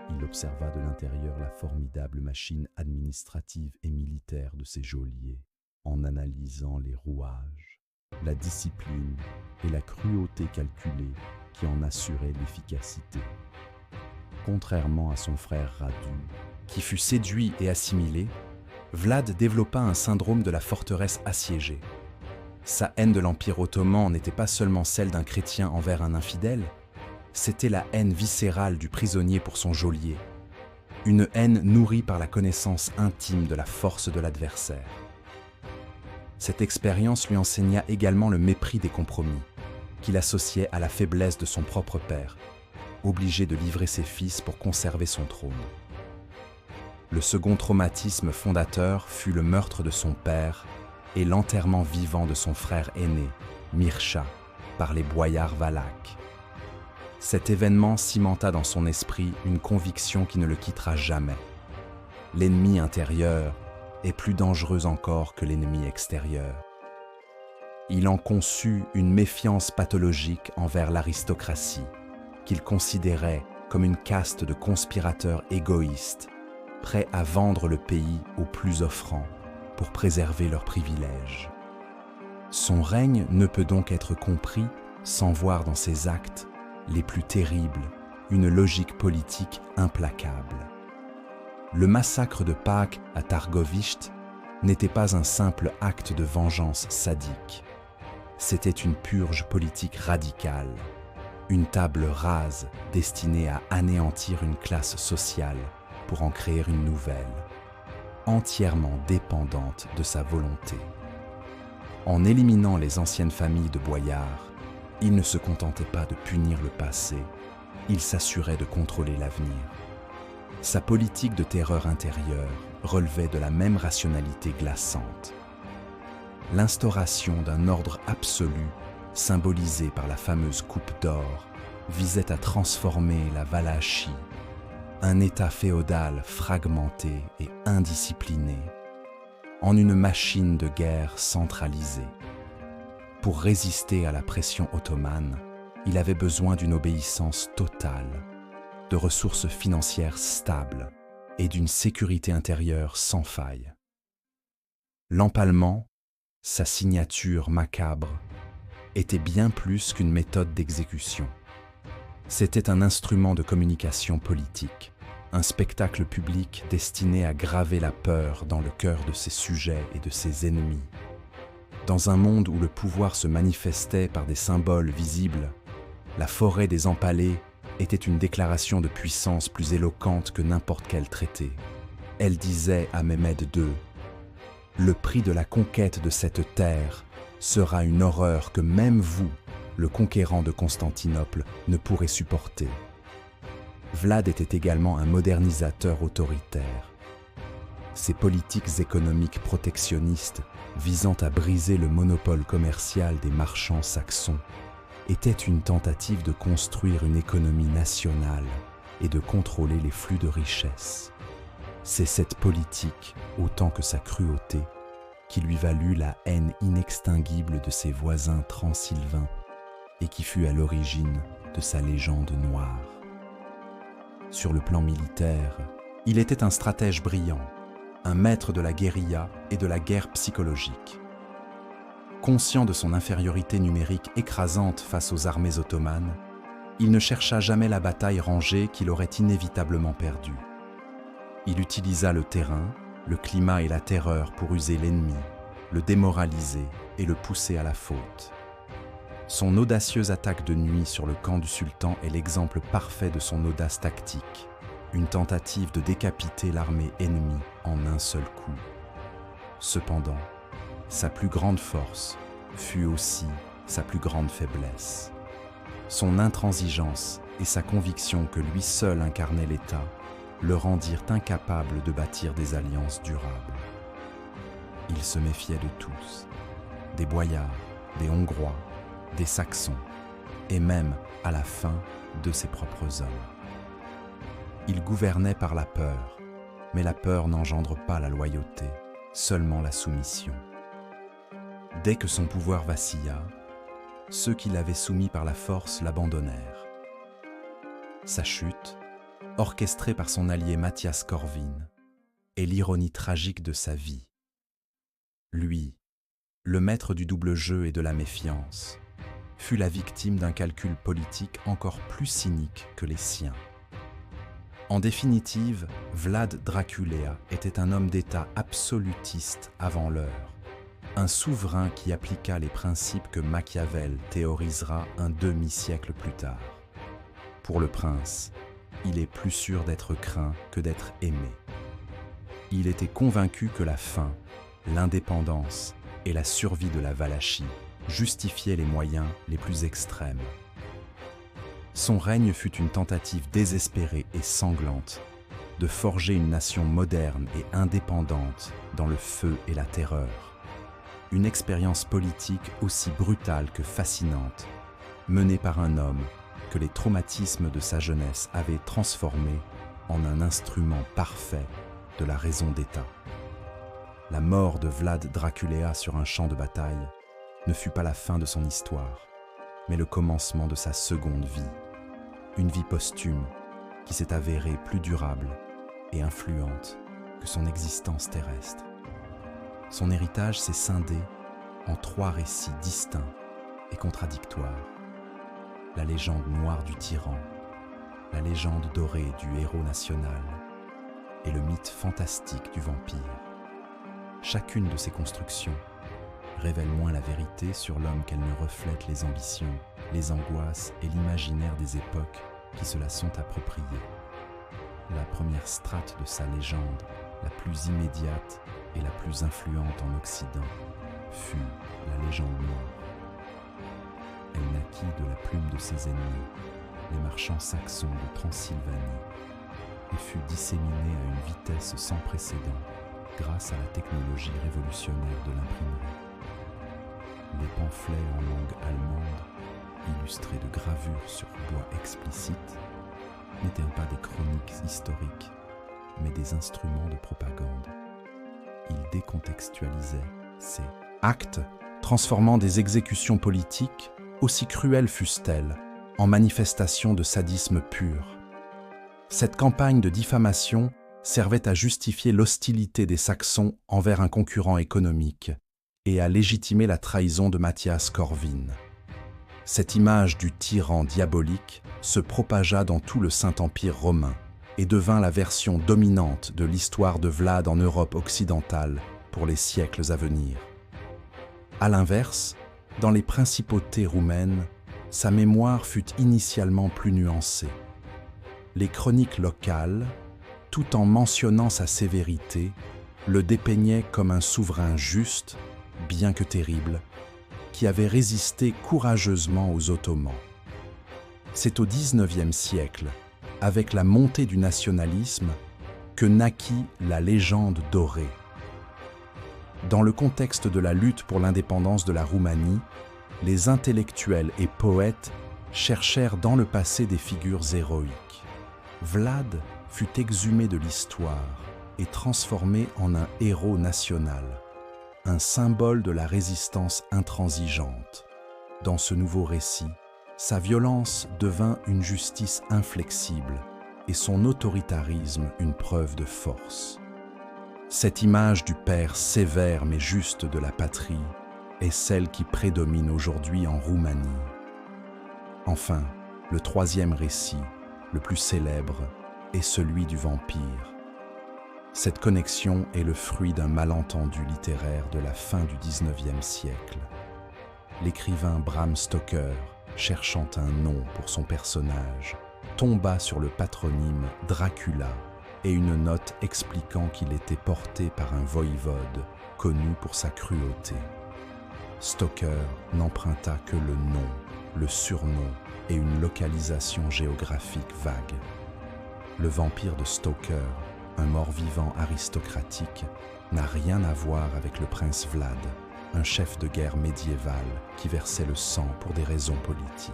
Il observa de l'intérieur la formidable machine administrative et militaire de ses geôliers, en analysant les rouages, la discipline et la cruauté calculée qui en assuraient l'efficacité. Contrairement à son frère Radu, qui fut séduit et assimilé, Vlad développa un syndrome de la forteresse assiégée. Sa haine de l'Empire ottoman n'était pas seulement celle d'un chrétien envers un infidèle, c'était la haine viscérale du prisonnier pour son geôlier, une haine nourrie par la connaissance intime de la force de l'adversaire. Cette expérience lui enseigna également le mépris des compromis, qu'il associait à la faiblesse de son propre père, obligé de livrer ses fils pour conserver son trône. Le second traumatisme fondateur fut le meurtre de son père et l'enterrement vivant de son frère aîné, Mirsha, par les boyards valaques. Cet événement cimenta dans son esprit une conviction qui ne le quittera jamais. L'ennemi intérieur est plus dangereux encore que l'ennemi extérieur. Il en conçut une méfiance pathologique envers l'aristocratie, qu'il considérait comme une caste de conspirateurs égoïstes, prêts à vendre le pays aux plus offrants pour préserver leurs privilèges. Son règne ne peut donc être compris sans voir dans ses actes les plus terribles une logique politique implacable. Le massacre de Pâques à Targovishte n'était pas un simple acte de vengeance sadique. C'était une purge politique radicale, une table rase destinée à anéantir une classe sociale pour en créer une nouvelle, entièrement dépendante de sa volonté. En éliminant les anciennes familles de boyards, il ne se contentait pas de punir le passé, il s'assurait de contrôler l'avenir. Sa politique de terreur intérieure relevait de la même rationalité glaçante. L'instauration d'un ordre absolu, symbolisé par la fameuse coupe d'or, visait à transformer la Valachie, un État féodal fragmenté et indiscipliné, en une machine de guerre centralisée. Pour résister à la pression ottomane, il avait besoin d'une obéissance totale, de ressources financières stables et d'une sécurité intérieure sans faille. L'empalement, sa signature macabre, était bien plus qu'une méthode d'exécution. C'était un instrument de communication politique, un spectacle public destiné à graver la peur dans le cœur de ses sujets et de ses ennemis. Dans un monde où le pouvoir se manifestait par des symboles visibles, la forêt des empalés était une déclaration de puissance plus éloquente que n'importe quel traité. Elle disait à Mehmed II « Le prix de la conquête de cette terre sera une horreur que même vous, le conquérant de Constantinople, ne pourrez supporter. » Vlad était également un modernisateur autoritaire. Ses politiques économiques protectionnistes visant à briser le monopole commercial des marchands saxons étaient une tentative de construire une économie nationale et de contrôler les flux de richesses. C'est cette politique, autant que sa cruauté, qui lui valut la haine inextinguible de ses voisins transylvains et qui fut à l'origine de sa légende noire. Sur le plan militaire, il était un stratège brillant, un maître de la guérilla et de la guerre psychologique. Conscient de son infériorité numérique écrasante face aux armées ottomanes, il ne chercha jamais la bataille rangée qu'il aurait inévitablement perdue. Il utilisa le terrain, le climat et la terreur pour user l'ennemi, le démoraliser et le pousser à la faute. Son audacieuse attaque de nuit sur le camp du sultan est l'exemple parfait de son audace tactique, une tentative de décapiter l'armée ennemie en un seul coup. Cependant, sa plus grande force fut aussi sa plus grande faiblesse. Son intransigeance et sa conviction que lui seul incarnait l'État le rendirent incapable de bâtir des alliances durables. Il se méfiait de tous, des boyards, des Hongrois, des Saxons, et même, à la fin, de ses propres hommes. Il gouvernait par la peur, mais la peur n'engendre pas la loyauté, seulement la soumission. Dès que son pouvoir vacilla, ceux qui l'avaient soumis par la force l'abandonnèrent. Sa chute, orchestrée par son allié Mathias Corvin, est l'ironie tragique de sa vie. Lui, le maître du double jeu et de la méfiance, fut la victime d'un calcul politique encore plus cynique que les siens. En définitive, Vlad Dracula était un homme d'État absolutiste avant l'heure, un souverain qui appliqua les principes que Machiavel théorisera un demi-siècle plus tard. Pour le prince, il est plus sûr d'être craint que d'être aimé. Il était convaincu que la faim, l'indépendance et la survie de la Valachie justifiaient les moyens les plus extrêmes. Son règne fut une tentative désespérée et sanglante de forger une nation moderne et indépendante dans le feu et la terreur. Une expérience politique aussi brutale que fascinante, menée par un homme que les traumatismes de sa jeunesse avaient transformé en un instrument parfait de la raison d'État. La mort de Vlad Dracula sur un champ de bataille ne fut pas la fin de son histoire, mais le commencement de sa seconde vie. Une vie posthume qui s'est avérée plus durable et influente que son existence terrestre. Son héritage s'est scindé en 3 récits distincts et contradictoires. La légende noire du tyran, la légende dorée du héros national et le mythe fantastique du vampire. Chacune de ces constructions révèle moins la vérité sur l'homme qu'elle ne reflète les ambitions, les angoisses et l'imaginaire des époques qui se la sont appropriées. La première strate de sa légende, la plus immédiate et la plus influente en Occident, fut la légende noire. Elle naquit de la plume de ses ennemis, les marchands saxons de Transylvanie, et fut disséminée à une vitesse sans précédent grâce à la technologie révolutionnaire de l'imprimerie. Les pamphlets en langue allemande, illustrés de gravures sur bois explicite, n'étaient pas des chroniques historiques, mais des instruments de propagande. Ils décontextualisaient ces actes, transformant des exécutions politiques, aussi cruelles fussent-elles, en manifestations de sadisme pur. Cette campagne de diffamation servait à justifier l'hostilité des Saxons envers un concurrent économique et à légitimer la trahison de Mathias Corvin. Cette image du tyran diabolique se propagea dans tout le Saint-Empire romain et devint la version dominante de l'histoire de Vlad en Europe occidentale pour les siècles à venir. À l'inverse, dans les principautés roumaines, sa mémoire fut initialement plus nuancée. Les chroniques locales, tout en mentionnant sa sévérité, le dépeignaient comme un souverain juste, bien que terrible, qui avait résisté courageusement aux Ottomans. C'est au XIXe siècle, avec la montée du nationalisme, que naquit la légende dorée. Dans le contexte de la lutte pour l'indépendance de la Roumanie, les intellectuels et poètes cherchèrent dans le passé des figures héroïques. Vlad fut exhumé de l'histoire et transformé en un héros national, un symbole de la résistance intransigeante. Dans ce nouveau récit, sa violence devint une justice inflexible et son autoritarisme une preuve de force. Cette image du père sévère mais juste de la patrie est celle qui prédomine aujourd'hui en Roumanie. Enfin, le 3e récit, le plus célèbre, est celui du vampire. Cette connexion est le fruit d'un malentendu littéraire de la fin du XIXe siècle. L'écrivain Bram Stoker, cherchant un nom pour son personnage, tomba sur le patronyme Dracula et une note expliquant qu'il était porté par un voïvode connu pour sa cruauté. Stoker n'emprunta que le nom, le surnom et une localisation géographique vague. Le vampire de Stoker, un mort-vivant aristocratique, n'a rien à voir avec le prince Vlad, un chef de guerre médiéval qui versait le sang pour des raisons politiques.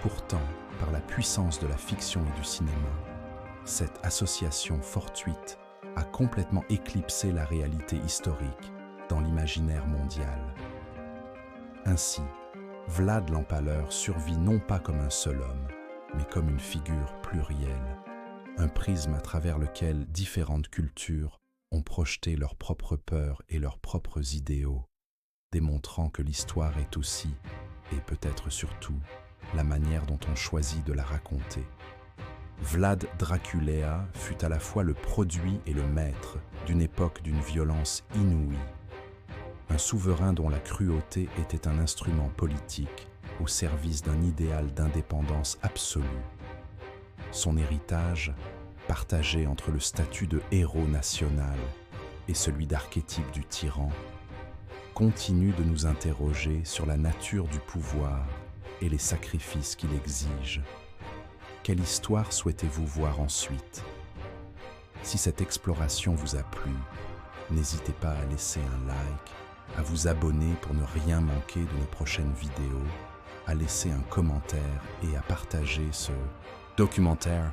Pourtant, par la puissance de la fiction et du cinéma, cette association fortuite a complètement éclipsé la réalité historique dans l'imaginaire mondial. Ainsi, Vlad l'Empaleur survit non pas comme un seul homme, mais comme une figure plurielle, un prisme à travers lequel différentes cultures ont projeté leurs propres peurs et leurs propres idéaux, démontrant que l'histoire est aussi, et peut-être surtout, la manière dont on choisit de la raconter. Vlad Draculaea fut à la fois le produit et le maître d'une époque d'une violence inouïe, un souverain dont la cruauté était un instrument politique au service d'un idéal d'indépendance absolue. Son héritage, partagé entre le statut de héros national et celui d'archétype du tyran, continue de nous interroger sur la nature du pouvoir et les sacrifices qu'il exige. Quelle histoire souhaitez-vous voir ensuite? Si cette exploration vous a plu, n'hésitez pas à laisser un like, à vous abonner pour ne rien manquer de nos prochaines vidéos, à laisser un commentaire et à partager ce documentaire